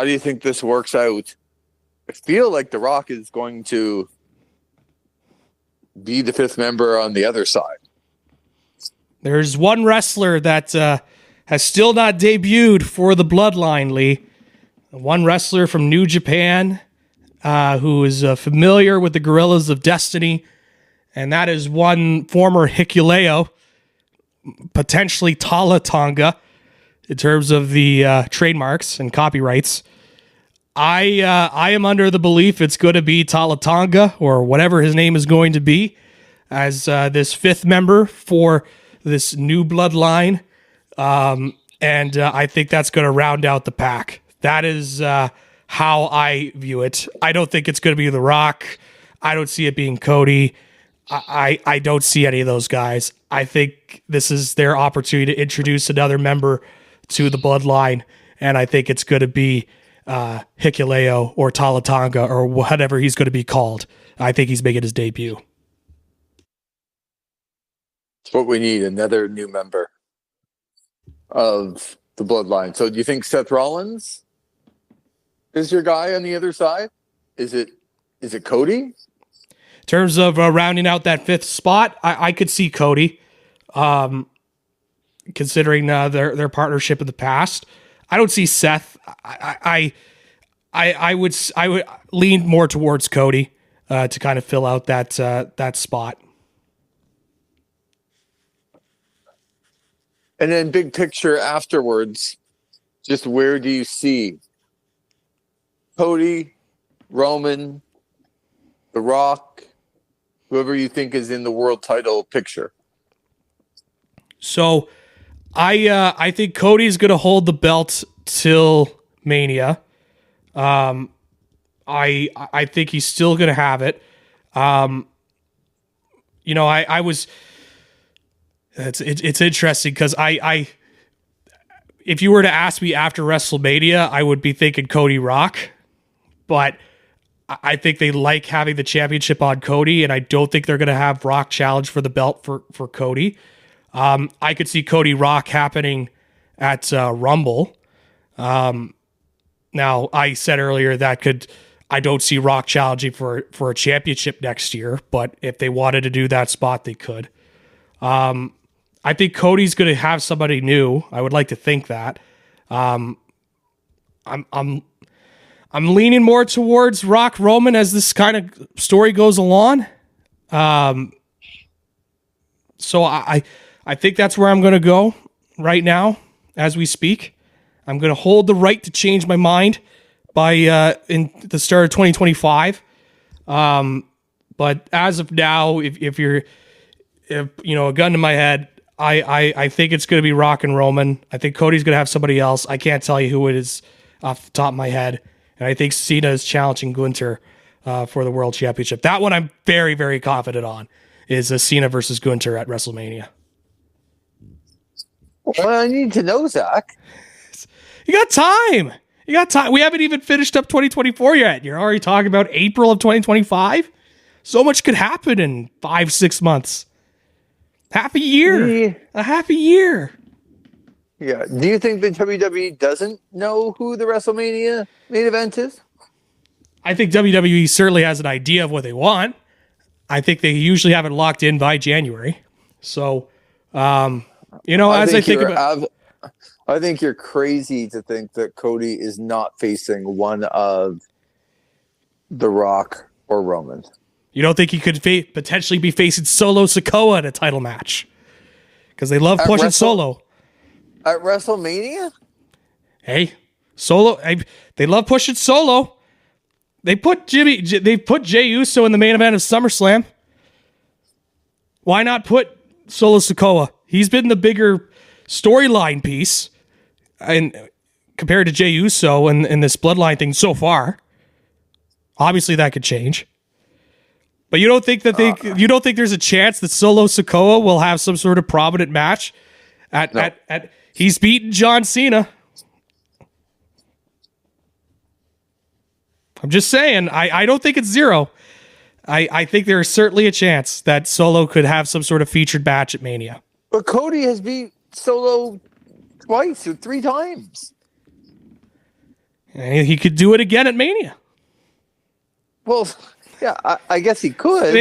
S1: do you think this works out? I feel like The Rock is going to be the fifth member on the other side.
S2: There's one wrestler that has still not debuted for the Bloodline, Lee. One wrestler from New Japan who is familiar with the Guerrillas of Destiny, and that is one former Hikuleo, potentially Tala Tonga, in terms of the trademarks and copyrights. I am under the belief it's going to be Tala Tonga, or whatever his name is going to be, as this fifth member for this new Bloodline. And I think that's going to round out the pack. That is how I view it. I don't think it's going to be The Rock. I don't see it being Cody. I don't see any of those guys. I think this is their opportunity to introduce another member to the Bloodline, and I think it's going to be Hikuleo or Tala Tonga or whatever he's going to be called. I think he's making his debut.
S1: It's what we need, another new member of the Bloodline. So do you think Seth Rollins is your guy on the other side? Is it Cody?
S2: In terms of rounding out that fifth spot, I could see Cody, considering their partnership in the past. I don't see Seth. I would lean more towards Cody to kind of fill out that spot.
S1: And then big picture afterwards, just where do you see Cody, Roman, The Rock, whoever you think is in the world title picture?
S2: So I think Cody's going to hold the belt till Mania. I think he's still going to have it. I was. It's interesting because I if you were to ask me after WrestleMania, I would be thinking Cody Rock, but I think they like having the championship on Cody, and I don't think they're going to have Rock challenge for the belt for Cody. I could see Cody Rock happening at Rumble. Now, I said earlier I don't see Rock challenging for a championship next year, but if they wanted to do that spot, they could. I think Cody's going to have somebody new. I would like to think that. I'm leaning more towards Rock Roman as this kind of story goes along. So I think that's where I'm going to go right now as we speak. I'm going to hold the right to change my mind by in the start of 2025. But as of now, if a gun to my head, I think it's going to be Rock and Roman. I think Cody's going to have somebody else. I can't tell you who it is off the top of my head. And I think Cena is challenging Gunther for the World Championship. That one I'm very, very confident on is Cena versus Gunther at WrestleMania.
S1: Well, I need to know, Zach.
S2: You got time. We haven't even finished up 2024 yet. You're already talking about April of 2025. So much could happen in 5-6 months. Half a year. Yeah. A half a year.
S1: Yeah. Do you think the WWE doesn't know who the WrestleMania main event is?
S2: I think WWE certainly has an idea of what they want. I think they usually have it locked in by January. So,
S1: I think you're crazy to think that Cody is not facing one of The Rock or Roman.
S2: You don't think he could potentially be facing Solo Sikoa in a title match? Because they love pushing Solo.
S1: At WrestleMania?
S2: Hey, Solo. They love pushing Solo. They put Jey Uso in the main event of SummerSlam. Why not put Solo Sikoa? He's been the bigger storyline piece, and compared to Jey Uso and this bloodline thing so far. Obviously, that could change. But you don't think you don't think there's a chance that Solo Sikoa will have some sort of prominent match at he's beaten John Cena. I'm just saying, I don't think it's zero. I think there is certainly a chance that Solo could have some sort of featured match at Mania.
S1: But Cody has beat Solo twice or 3 times.
S2: And he could do it again at Mania.
S1: Well, yeah, I guess he could.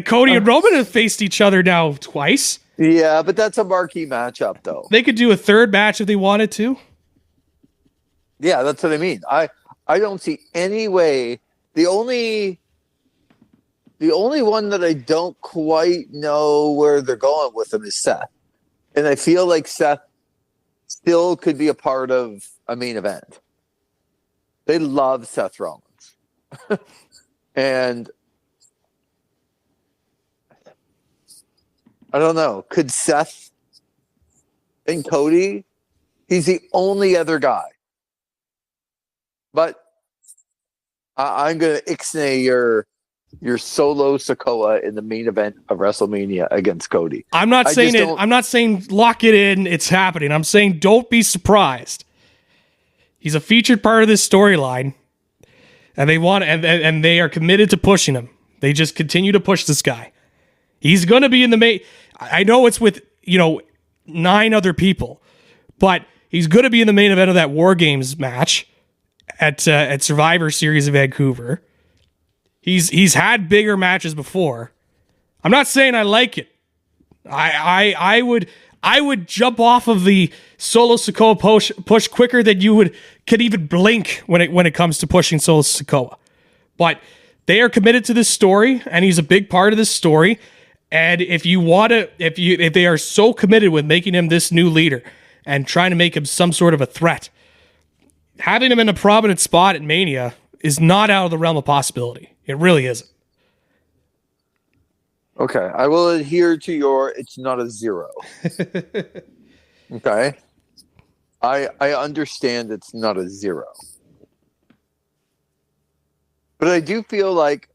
S2: Cody and Roman have faced each other now twice.
S1: Yeah, but that's a marquee matchup, though.
S2: They could do a third match if they wanted to.
S1: Yeah, that's what I mean. I don't see any way. The only one that I don't quite know where they're going with him is Seth. And I feel like Seth still could be a part of a main event. They love Seth Rollins. And I don't know. Could Seth and Cody? He's the only other guy. But I'm going to ixnay your Solo Sikoa in the main event of WrestleMania against Cody.
S2: I'm not saying lock it in. It's happening. I'm saying don't be surprised. He's a featured part of this storyline, and they are committed to pushing him. They just continue to push this guy. He's going to be in the main. I know it's with 9 other people, but he's going to be in the main event of that War Games match at Survivor Series of Vancouver. He's had bigger matches before. I'm not saying I like it. I would jump off of the Solo Sikoa push quicker than you could even blink when it comes to pushing Solo Sikoa. But they are committed to this story, and he's a big part of this story. And if they are so committed with making him this new leader and trying to make him some sort of a threat, having him in a prominent spot at Mania is not out of the realm of possibility. It really isn't.
S1: Okay, I will adhere to it's not a 0. Okay. I understand it's not a 0. But I do feel like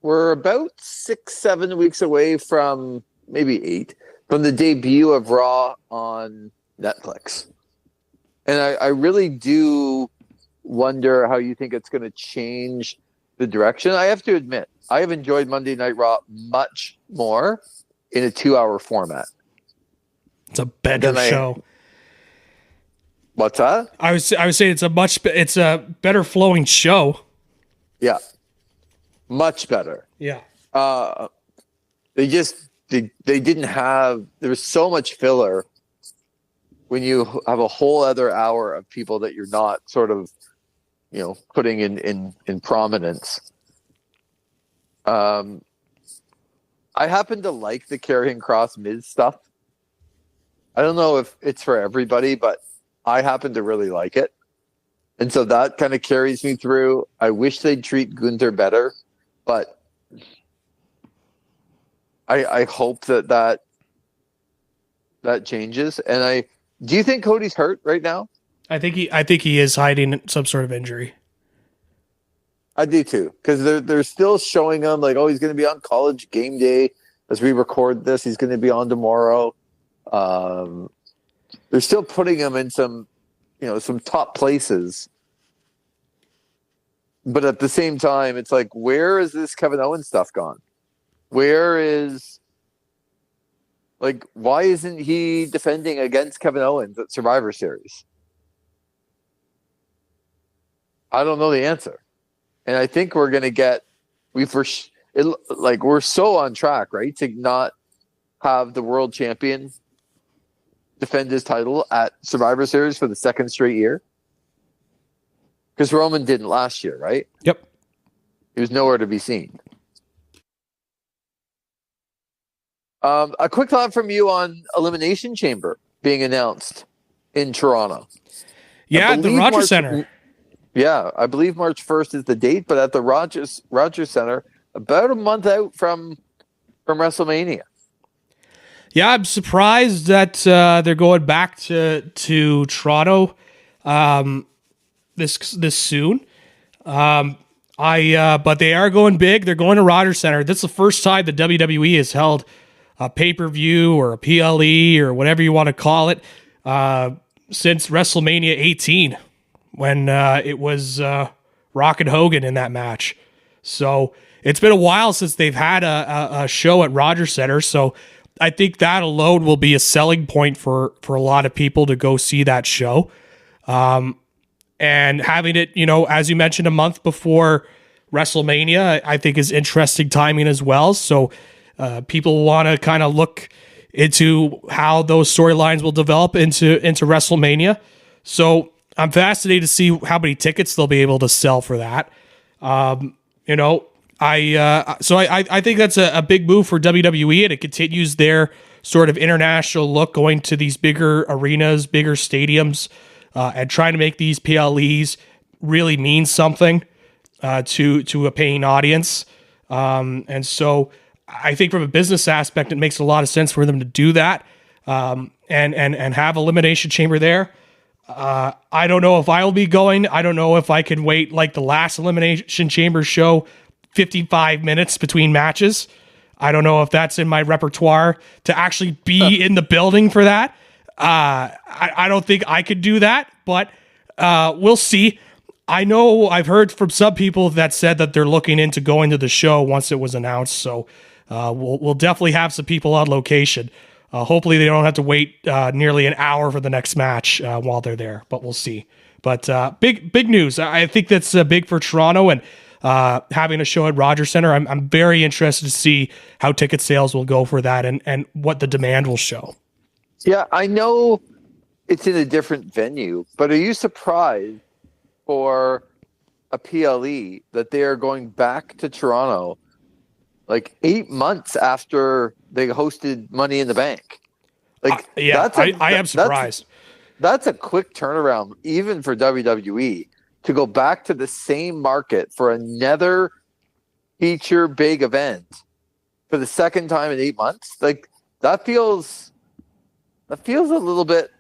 S1: we're about 6-7 weeks away from, maybe 8, from the debut of Raw on Netflix. And I really do wonder how you think it's going to change the direction. I have to admit, I have enjoyed Monday Night Raw much more in a 2-hour format.
S2: It's a better show.
S1: What's that?
S2: I was saying it's a better flowing show.
S1: Yeah. Much better.
S2: Yeah.
S1: They didn't have, there was so much filler when you have a whole other hour of people that you're not sort of, putting in prominence. I happen to like the Karrion Kross Miz stuff. I don't know if it's for everybody, but I happen to really like it. And so that kind of carries me through. I wish they'd treat Gunther better, but I hope that changes. And do you think Cody's hurt right now?
S2: I think he is hiding some sort of injury.
S1: I do too, because they're still showing him like, oh, he's going to be on College Game Day as we record this. He's going to be on tomorrow. They're still putting him in some top places, but at the same time, it's like, where is this Kevin Owens stuff gone? Where is Like, why isn't he defending against Kevin Owens at Survivor Series? I don't know the answer. And I think we're going to get, we're so on track, right? To not have the world champion defend his title at Survivor Series for the second straight year. Because Roman didn't last year, right?
S2: Yep.
S1: He was nowhere to be seen. A quick thought from you on Elimination Chamber being announced in Toronto.
S2: Yeah, at the Rogers Center.
S1: Yeah, I believe March 1st is the date, but at the Rogers Center, about a month out from WrestleMania.
S2: Yeah, I'm surprised that they're going back to Toronto this soon. But they are going big. They're going to Rogers Center. This is the first time the WWE has held a pay-per-view or a PLE or whatever you want to call it since WrestleMania 18, when it was Rock and Hogan in that match. So it's been a while since they've had a show at Rogers Center. So I think that alone will be a selling point for a lot of people to go see that show. And having it, as you mentioned, a month before WrestleMania, I think is interesting timing as well. So people want to kind of look into how those storylines will develop into WrestleMania. So I'm fascinated to see how many tickets they'll be able to sell for that. I think that's a big move for WWE, and it continues their sort of international look, going to these bigger arenas, bigger stadiums, and trying to make these PLEs really mean something to a paying audience. And so I think from a business aspect, it makes a lot of sense for them to do that and have Elimination Chamber there. I don't know if I'll be going. I don't know if I can wait like the last Elimination Chamber show 55 minutes between matches. I don't know if that's in my repertoire to actually be in the building for that. I don't think I could do that, but we'll see. I know I've heard from some people that said that they're looking into going to the show once it was announced. So we'll definitely have some people on location. Hopefully they don't have to wait nearly an hour for the next match while they're there, but we'll see. But big news. I think that's big for Toronto, and having a show at Rogers Center. I'm very interested to see how ticket sales will go for that and what the demand will show.
S1: Yeah, I know it's in a different venue, but are you surprised for a PLE that they are going back to Toronto like 8 months after they hosted Money in the Bank? Like,
S2: I am surprised.
S1: That's a quick turnaround, even for WWE, to go back to the same market for another feature big event for the second time in 8 months. Like, that feels a little bit,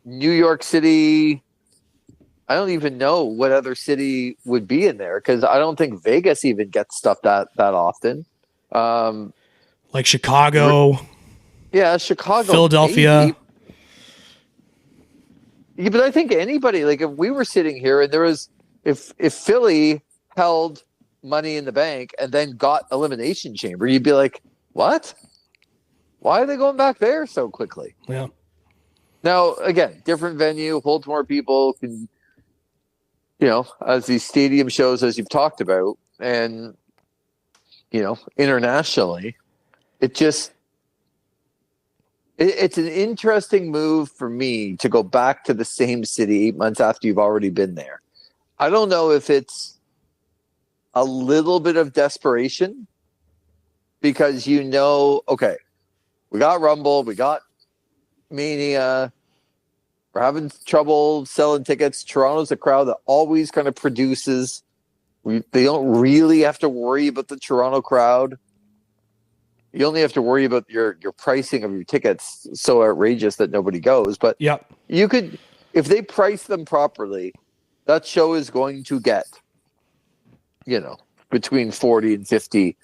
S1: New York City. I don't even know what other city would be in there, because I don't think Vegas even gets stuff that often.
S2: Like Chicago.
S1: Yeah, Chicago.
S2: Philadelphia.
S1: Maybe. Yeah, but I think anybody, like if we were sitting here and there was, if Philly held Money in the Bank and then got Elimination Chamber, you'd be like, what? Why are they going back there so quickly?
S2: Yeah.
S1: Now, again, different venue, holds more people, can, as these stadium shows, as you've talked about, and, internationally, it's an interesting move for me to go back to the same city 8 months after you've already been there. I don't know if it's a little bit of desperation because okay, we got Rumble, we got Mania, we're having trouble selling tickets. Toronto's a crowd that always kind of produces. They don't really have to worry about the Toronto crowd. You only have to worry about your pricing of your tickets so outrageous that nobody goes. But you could, if they price them properly, that show is going to get, between 40 and 50,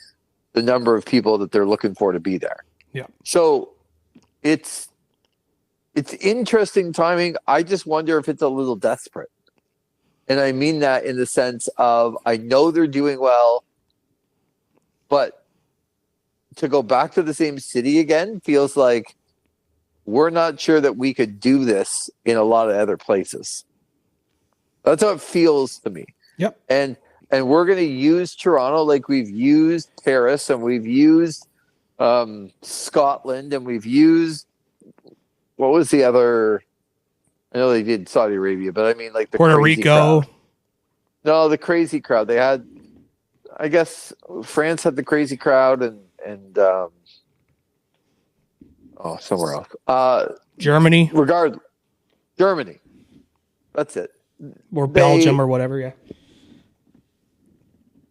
S1: the number of people that they're looking for to be there.
S2: Yeah.
S1: So it's interesting timing. I just wonder if it's a little desperate. And I mean that in the sense of, I know they're doing well, but to go back to the same city again feels like we're not sure that we could do this in a lot of other places. That's how it feels to me.
S2: Yep.
S1: And we're going to use Toronto like we've used Paris, and we've used Scotland, and we've used, what was the other? I know they did Saudi Arabia, but I mean like the
S2: Puerto Rico.
S1: Crowd. No, the crazy crowd. They had, I guess France had the crazy crowd, and somewhere else.
S2: Germany.
S1: Germany. That's it.
S2: Or Belgium or whatever, yeah.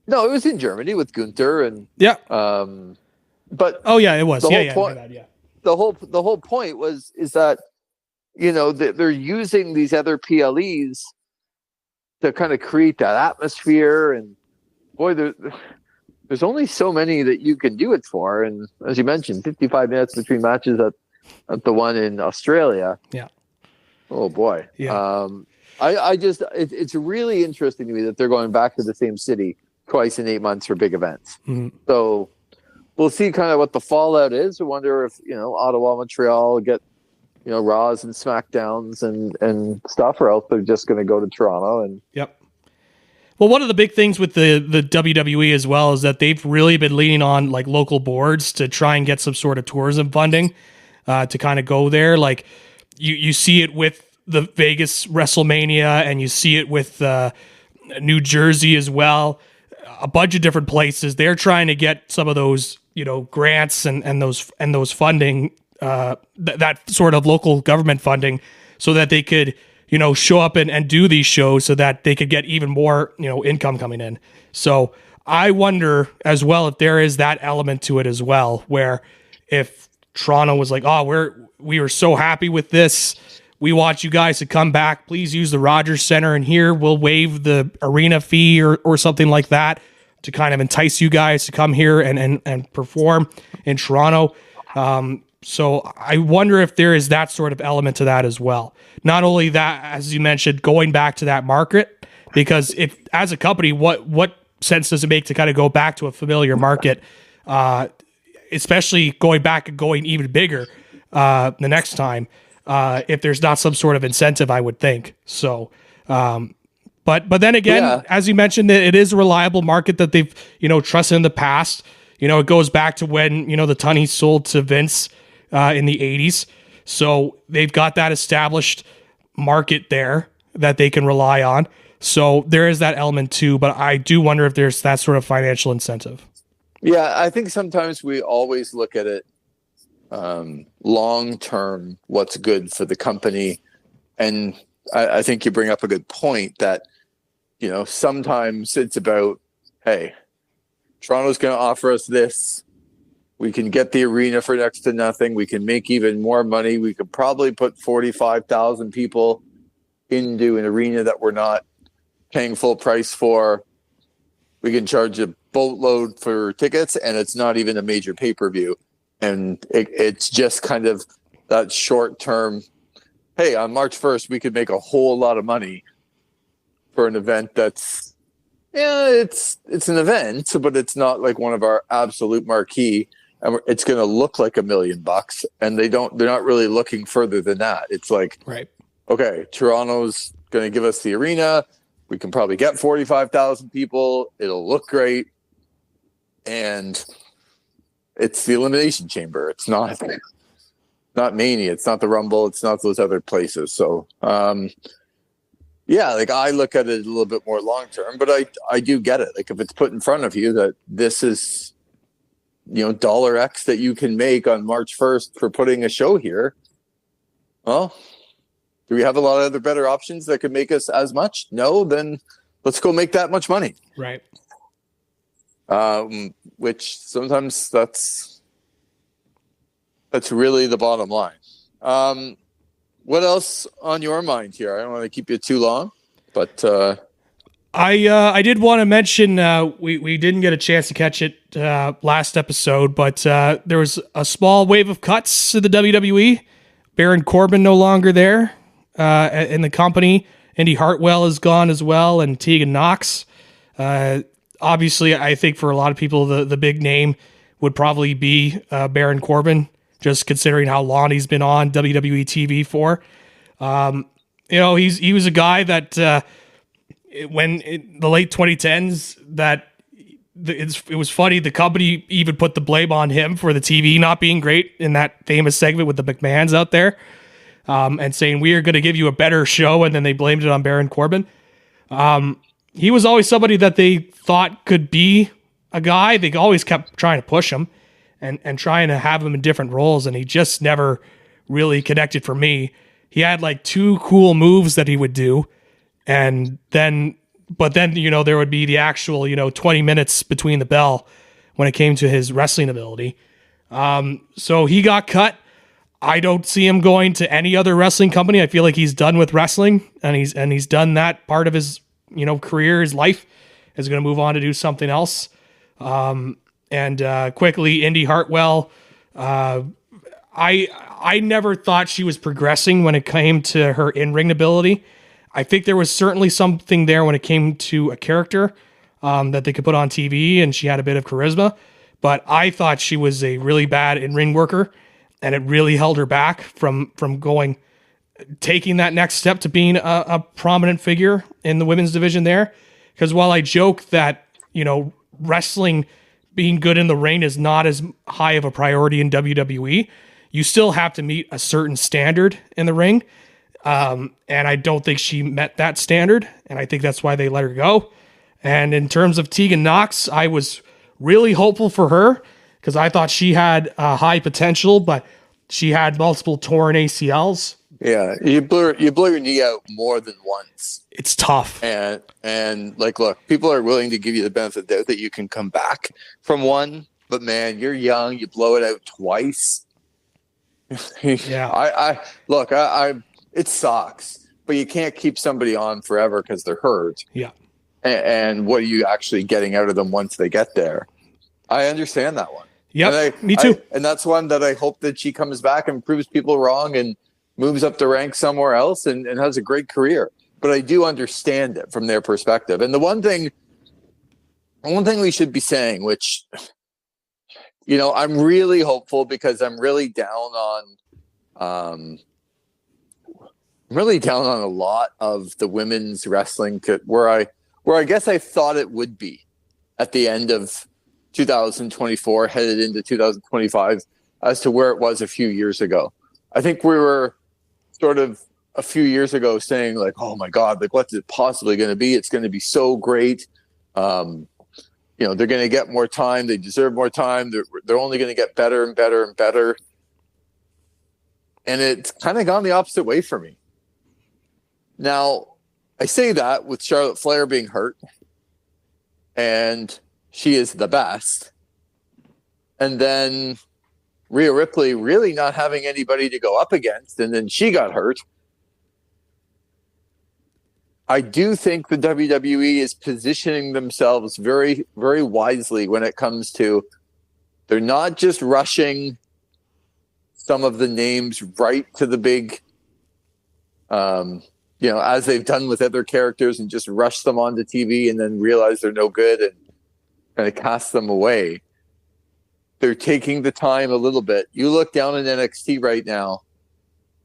S1: No, it was in Germany with Gunther and
S2: yeah.
S1: But
S2: it was.
S1: The whole point is that, you know, they're using these other PLEs to kind of create that atmosphere, and boy, there's only so many that you can do it for, and as you mentioned, 55 minutes between matches at the one in Australia.
S2: Yeah.
S1: Oh boy.
S2: Yeah.
S1: It's really interesting to me that they're going back to the same city twice in 8 months for big events.
S2: Mm-hmm.
S1: So we'll see kind of what the fallout is. I wonder if, you know, Ottawa, Montreal get, you know, Raws and SmackDowns and stuff, or else they're just going to go to Toronto. And
S2: yep. Well, one of the big things with the WWE as well is that they've really been leaning on like local boards to try and get some sort of tourism funding to kind of go there. Like you see it with the Vegas WrestleMania, and you see it with New Jersey as well. A bunch of different places. They're trying to get some of those, you know, grants and those funding, that sort of local government funding, so that they could, you know, show up and do these shows so that they could get even more, you know, income coming in. So I wonder as well if there is that element to it as well, where if Toronto was like, oh, we were so happy with this, we want you guys to come back, please use the Rogers Center, and here we'll waive the arena fee or something like that to kind of entice you guys to come here and perform in Toronto. So I wonder if there is that sort of element to that as well. Not only that, as you mentioned, going back to that market, because if as a company, what sense does it make to kind of go back to a familiar market, especially going back and going even bigger the next time, if there's not some sort of incentive, I would think. So, but then again, as you mentioned, it is a reliable market that they've, you know, trusted in the past. You know, it goes back to when, you know, the Tunney sold to Vince in the 80s. So they've got that established market there that they can rely on. So there is that element too, but I do wonder if there's that sort of financial incentive.
S1: Yeah, I think sometimes we always look at it long term, what's good for the company. And I think you bring up a good point that, you know, sometimes it's about, hey, Toronto's going to offer us this. We can get the arena for next to nothing. We can make even more money. We could probably put 45,000 people into an arena that we're not paying full price for. We can charge a boatload for tickets, and it's not even a major pay-per-view. And it's just kind of that short-term, hey, on March 1st, we could make a whole lot of money for an event that's, yeah, it's an event, but it's not like one of our absolute marquee. And it's going to look like $1 million, and they're not really looking further than that. It's like,
S2: right,
S1: okay, Toronto's going to give us the arena. We can probably get 45,000 people. It'll look great. And it's the Elimination Chamber. It's not Mania. It's not the Rumble. It's not those other places. So, yeah, like I look at it a little bit more long-term, but I do get it. Like if it's put in front of you that this is, you know, $X that you can make on March 1st for putting a show here. Well, do we have a lot of other better options that could make us as much? No, then let's go make that much money.
S2: Right.
S1: Which sometimes that's really the bottom line. What else on your mind here? I don't want to keep you too long, but
S2: I did want to mention we didn't get a chance to catch it last episode, but there was a small wave of cuts to the WWE. Baron Corbin no longer there in the company. Indy Hartwell is gone as well, and Tegan Knox. Obviously, I think for a lot of people, the big name would probably be Baron Corbin, just considering how long he's been on WWE TV for. He was a guy that when in the late 2010s that it was funny. The company even put the blame on him for the TV not being great in that famous segment with the McMahons out there, and saying we are going to give you a better show, and then they blamed it on Baron Corbin. He was always somebody that they thought could be a guy. They always kept trying to push him and trying to have him in different roles, and he just never really connected for me. He had like 2 cool moves that he would do, but then there would be the actual 20 minutes between the bell when it came to his wrestling ability. So he got cut. I don't see him going to any other wrestling company. I feel like he's done with wrestling, and he's done that part of his career, his life. Is going to move on to do something else. Quickly, Indy Hartwell. I never thought she was progressing when it came to her in-ring ability. I think there was certainly something there when it came to a character that they could put on TV, and she had a bit of charisma. But I thought she was a really bad in-ring worker, and it really held her back from taking that next step to being a prominent figure in the women's division there. Because while I joke that, wrestling being good in the ring is not as high of a priority in WWE, you still have to meet a certain standard in the ring. And I don't think she met that standard, and I think that's why they let her go. And in terms of Tegan Nox, I was really hopeful for her because I thought she had high potential, but she had multiple torn ACLs.
S1: Yeah, you blew your knee out more than once.
S2: It's tough.
S1: And look, people are willing to give you the benefit of the doubt that you can come back from one, but man, you're young. You blow it out twice.
S2: Yeah.
S1: It sucks, but you can't keep somebody on forever because they're hurt.
S2: Yeah.
S1: And what are you actually getting out of them once they get there? I understand that one.
S2: Yeah, me too.
S1: And that's one that I hope that she comes back and proves people wrong and moves up the ranks somewhere else and has a great career. But I do understand it from their perspective. And the one thing we should be saying, which, I'm really hopeful because I'm really down on a lot of the women's wrestling where I guess I thought it would be at the end of 2024, headed into 2025, as to where it was a few years ago. I think we were sort of a few years ago saying like, oh my God, like what's it possibly going to be? It's going to be so great. They're going to get more time. They deserve more time. They're only going to get better and better and better. And it's kind of gone the opposite way for me. Now, I say that with Charlotte Flair being hurt, and she is the best. And then Rhea Ripley really not having anybody to go up against, and then she got hurt. I do think the WWE is positioning themselves very, very wisely when it comes to they're not just rushing some of the names right to the big, as they've done with other characters and just rush them onto TV and then realize they're no good and kind of cast them away. They're taking the time a little bit. You look down in NXT right now,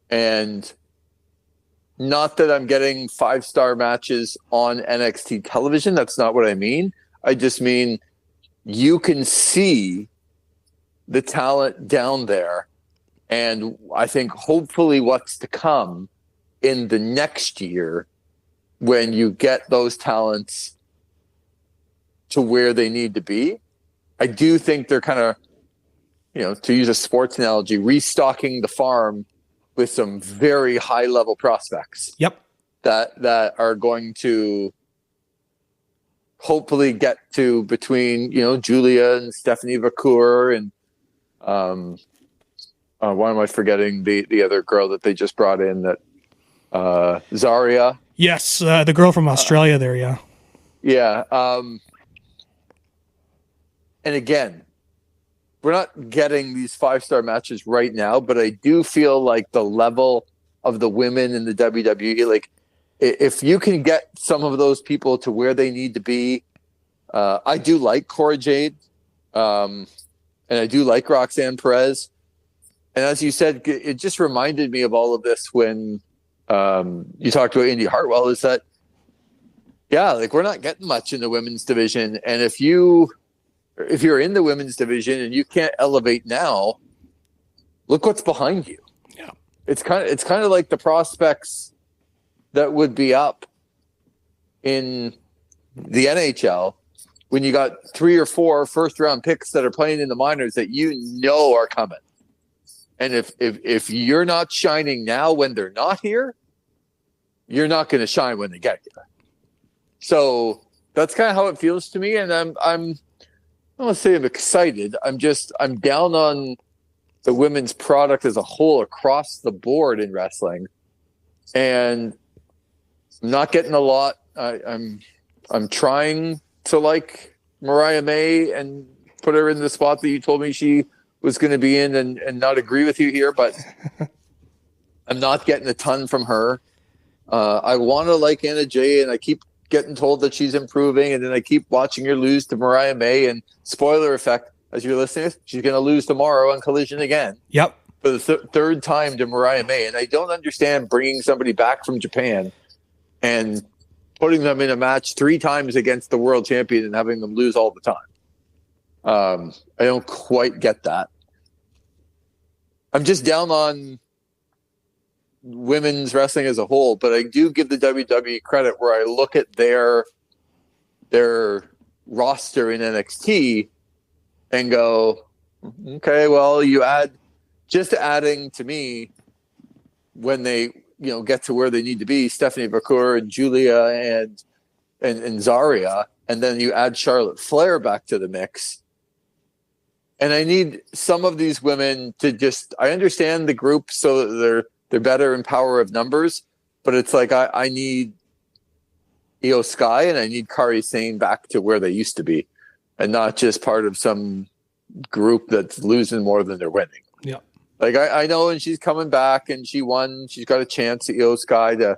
S1: and not that I'm getting 5-star matches on NXT television. That's not what I mean. I just mean you can see the talent down there. And I think hopefully what's to come in the next year when you get those talents to where they need to be, I do think they're kind of, to use a sports analogy, restocking the farm with some very high level prospects.
S2: Yep.
S1: That are going to hopefully get to between, Julia and Stephanie Vacour and why am I forgetting the other girl that they just brought in that Zarya?
S2: Yes, the girl from Australia there, yeah.
S1: Yeah. And again, we're not getting these 5-star matches right now, but I do feel like the level of the women in the WWE, like if you can get some of those people to where they need to be, I do like Cora Jade. And and I do like Roxanne Perez. And as you said, it just reminded me of all of this when you talked about Indy Hartwell, is that, yeah, like we're not getting much in the women's division. And if you're in the women's division and you can't elevate now, look what's behind you.
S2: Yeah.
S1: It's kind of like the prospects that would be up in the NHL when you got 3 or 4 first-round picks that are playing in the minors that you know are coming. And if you're not shining now when they're not here, you're not going to shine when they get here. So that's kind of how it feels to me. And I don't want to say I'm excited. I'm down on the women's product as a whole across the board in wrestling, and I'm not getting a lot. I'm trying to like Mariah May and put her in the spot that you told me she was going to be in, and not agree with you here, but I'm not getting a ton from her. I want to like Anna Jay, and I keep getting told that she's improving, and then I keep watching her lose to Mariah May, and spoiler effect, as you're listening, she's going to lose tomorrow on Collision again.
S2: Yep.
S1: For the third time to Mariah May. And I don't understand bringing somebody back from Japan and putting them in a match 3 times against the world champion and having them lose all the time. I don't quite get that. I'm just down on women's wrestling as a whole, but I do give the WWE credit where I look at their roster in NXT and go, okay, well, adding to me when they get to where they need to be, Stephanie Vacour and Julia and Zarya, and then you add Charlotte Flair back to the mix. And I need some of these women to I understand the group so that they're better in power of numbers, but it's like I need Io Sky and I need Kairi Sane back to where they used to be, and not just part of some group that's losing more than they're winning.
S2: Yeah.
S1: Like I know, and she's coming back and she won. She's got a chance at Io Sky to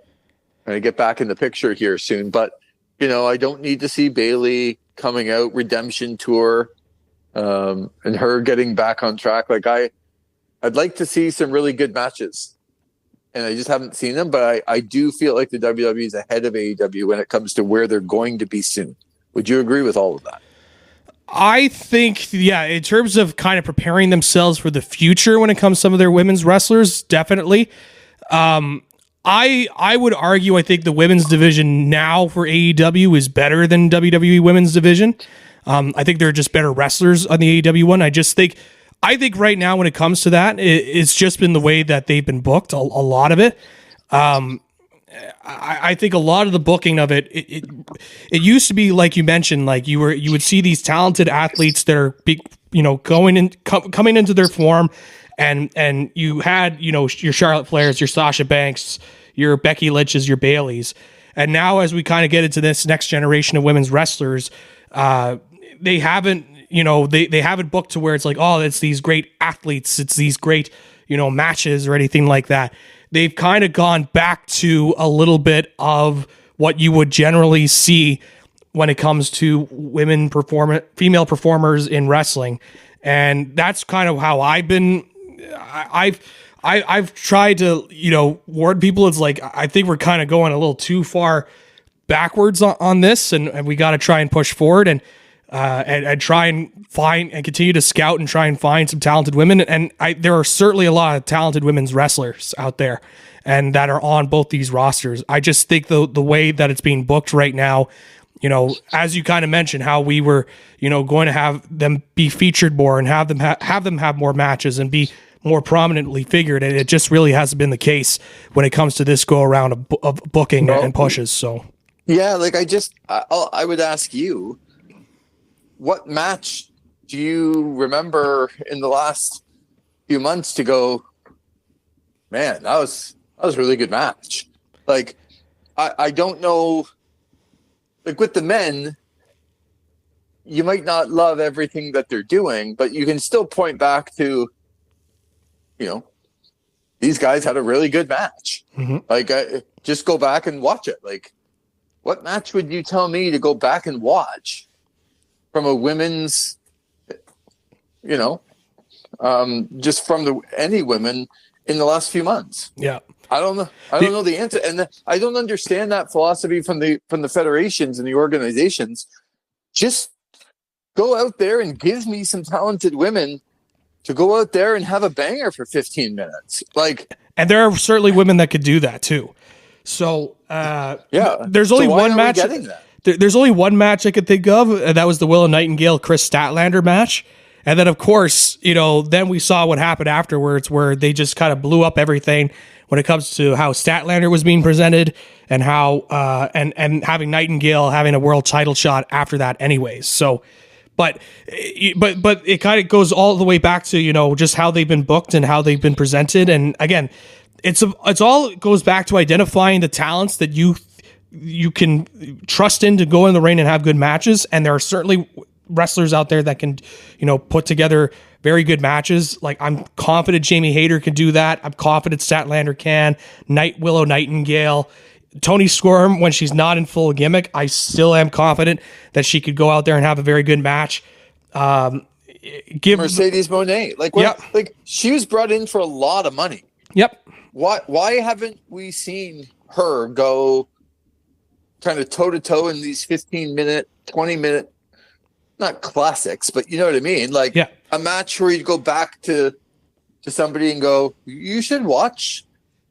S1: get back in the picture here soon. But, I don't need to see Bayley coming out redemption tour and her getting back on track. Like I'd like to see some really good matches, and I just haven't seen them. But I do feel like the WWE is ahead of AEW when it comes to where they're going to be soon. Would you agree with all of that?
S2: I think, yeah, in terms of kind of preparing themselves for the future when it comes to some of their women's wrestlers, definitely. I would argue, I think the women's division now for AEW is better than WWE women's division. I think there are just better wrestlers on the AEW one. I think right now when it comes to that, it's just been the way that they've been booked, a lot of it. I think a lot of the booking of it used to be like you mentioned, like you would see these talented athletes that are coming into their form, and you had your Charlotte Flairs, your Sasha Banks, your Becky Lynch's, your Baileys, and now as we kind of get into this next generation of women's wrestlers, they haven't booked to where it's like, oh, it's these great athletes, it's these great matches or anything like that. They've kind of gone back to a little bit of what you would generally see when it comes to female performers in wrestling. And that's kind of how I've tried to, warn people. It's like, I think we're kind of going a little too far backwards on this, and we got to try and push forward and try and find and continue to scout and try and find some talented women. And there are certainly a lot of talented women's wrestlers out there and that are on both these rosters. I just think the way that it's being booked right now, as you kind of mentioned, how we were, going to have them be featured more and have them have more matches and be more prominently figured. And it just really hasn't been the case when it comes to this go around of booking and pushes. So,
S1: yeah, like I would ask you, what match do you remember in the last few months to go, man, that was a really good match? Like, I don't know. Like with the men, you might not love everything that they're doing, but you can still point back to, these guys had a really good match. Mm-hmm. Like, just go back and watch it. Like, what match would you tell me to go back and watch from a women's you know, just from any women in the last few months.
S2: Yeah.
S1: I don't know the answer, and I don't understand that philosophy from the federations and the organizations. Just go out there and give me some talented women to go out there and have a banger for 15 minutes.
S2: And there are certainly women that could do that too. So there's only one match. There's only one match I could think of, and that was the Willow Nightingale Chris Statlander match. And then, of course, then we saw what happened afterwards, where they just kind of blew up everything when it comes to how Statlander was being presented and how and having Nightingale having a world title shot after that, anyways. So, but it kind of goes all the way back to just how they've been booked and how they've been presented. And again, it goes back to identifying the talents that you can trust in to go in the ring and have good matches. And there are certainly wrestlers out there that can, put together very good matches. Like, I'm confident Jamie Hayter can do that. I'm confident Statlander can. Willow Nightingale, Toni Storm, when she's not in full gimmick, I still am confident that she could go out there and have a very good match. Give
S1: Mercedes Moné, she was brought in for a lot of money.
S2: Yep.
S1: Why haven't we seen her go kind of toe to toe in these 15-minute, 20-minute, not classics, but you know what I mean? A match where you go back to somebody and go, you should watch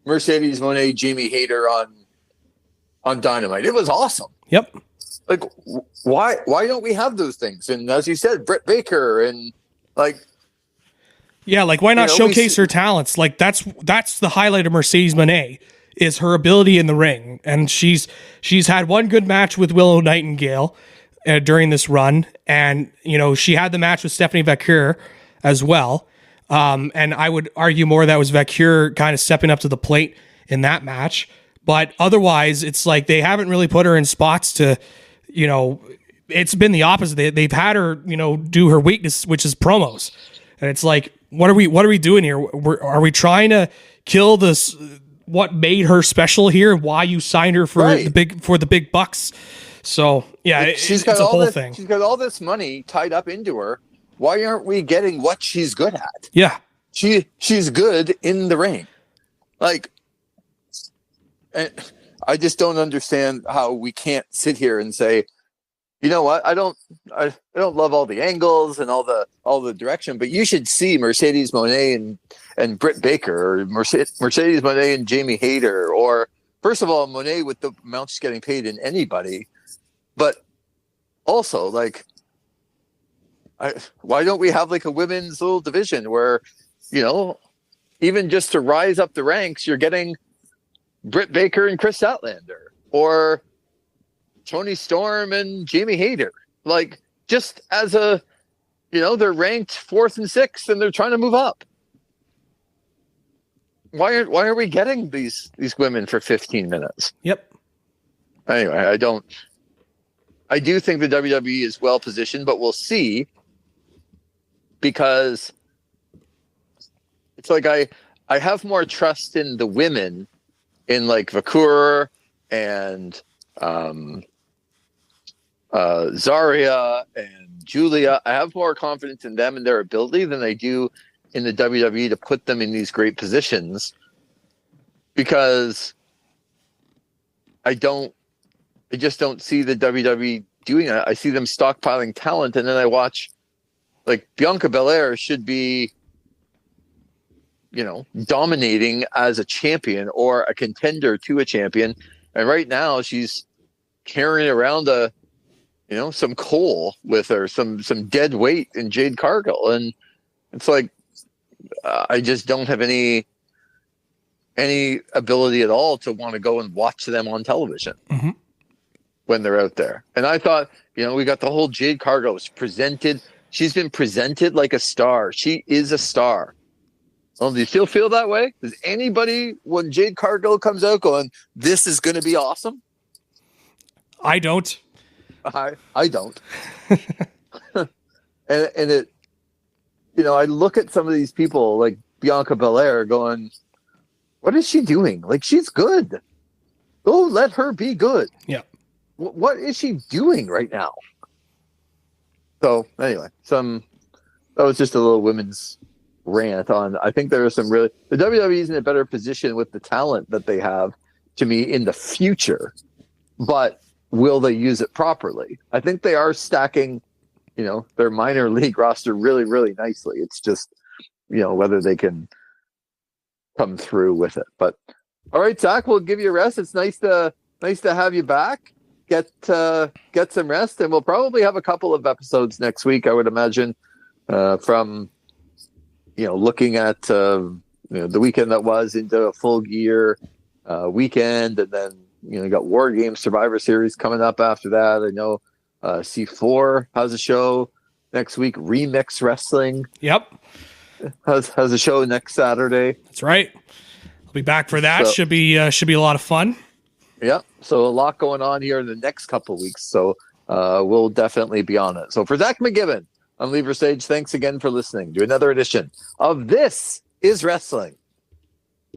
S1: Mercedes Moné, Jamie Hayter on Dynamite. It was awesome.
S2: Yep.
S1: Why don't we have those things? And as you said, Britt Baker and
S2: why not showcase her talents? That's the highlight of Mercedes Moné, is her ability in the ring. And she's had one good match with Willow Nightingale during this run, and she had the match with Stephanie Vaquer as well. And I would argue more that was Vaquer kind of stepping up to the plate in that match. But otherwise, it's like they haven't really put her in spots to, it's been the opposite. They've had her, do her weakness, which is promos. And it's like, what are we doing here? Are we trying to kill this? What made her special here? Why you signed her for the big bucks? So yeah, it's a whole thing.
S1: She's got all this money tied up into her. Why aren't we getting what she's good at?
S2: Yeah,
S1: she's good in the ring. And I just don't understand how we can't sit here and say, you know what? I don't love all the angles and all the direction, but you should see Mercedes Moné and Britt Baker, or Mercedes Moné and Jamie Hayter, or first of all, Moné with the amount she's getting paid in anybody, but also why don't we have a women's little division where, even just to rise up the ranks, you're getting Britt Baker and Chris Statlander, or Toni Storm and Jamie Hayter, just as they're ranked 4th and 6th and they're trying to move up. Why are we getting these women for 15 minutes?
S2: Yep.
S1: Anyway, I do think the WWE is well positioned, but we'll see, because it's I have more trust in the women, in Vakur and Zarya and Julia. I have more confidence in them and their ability than I do in the WWE to put them in these great positions, because I just don't see the WWE doing that. I see them stockpiling talent, and then I watch Bianca Belair should be, dominating as a champion or a contender to a champion. And right now she's carrying around some coal with her, some dead weight in Jade Cargill. And it's I just don't have any ability at all to want to go and watch them on television when they're out there. And I thought, we got the whole Jade Cargill was presented. She's been presented like a star. She is a star. Well, do you still feel that way? Does anybody, when Jade Cargill comes out, going, this is going to be awesome?
S2: I don't.
S1: I don't. and it, I look at some of these people like Bianca Belair going, what is she doing? She's good. Go let her be good.
S2: Yeah.
S1: What is she doing right now? So anyway, was just a little women's rant on. I think there are some really the WWE is in a better position with the talent that they have to me in the future, but will they use it properly? I think they are stacking, their minor league roster really, really nicely. It's just, whether they can come through with it. But all right, Zach, we'll give you a rest. It's nice to have you back. Get some rest, and we'll probably have a couple of episodes next week, I would imagine, from looking at the weekend that was into a full gear weekend, and then you got War Games Survivor Series coming up after that. I know C4 has a show next week. Remix Wrestling,
S2: yep,
S1: has a show next Saturday.
S2: That's right. I'll be back for that. So, should be a lot of fun.
S1: Yeah, so a lot going on here in the next couple of weeks. So we'll definitely be on it. So for Zach McGibbon, I'm Versage. Thanks again for listening to another edition of This is Wrestling.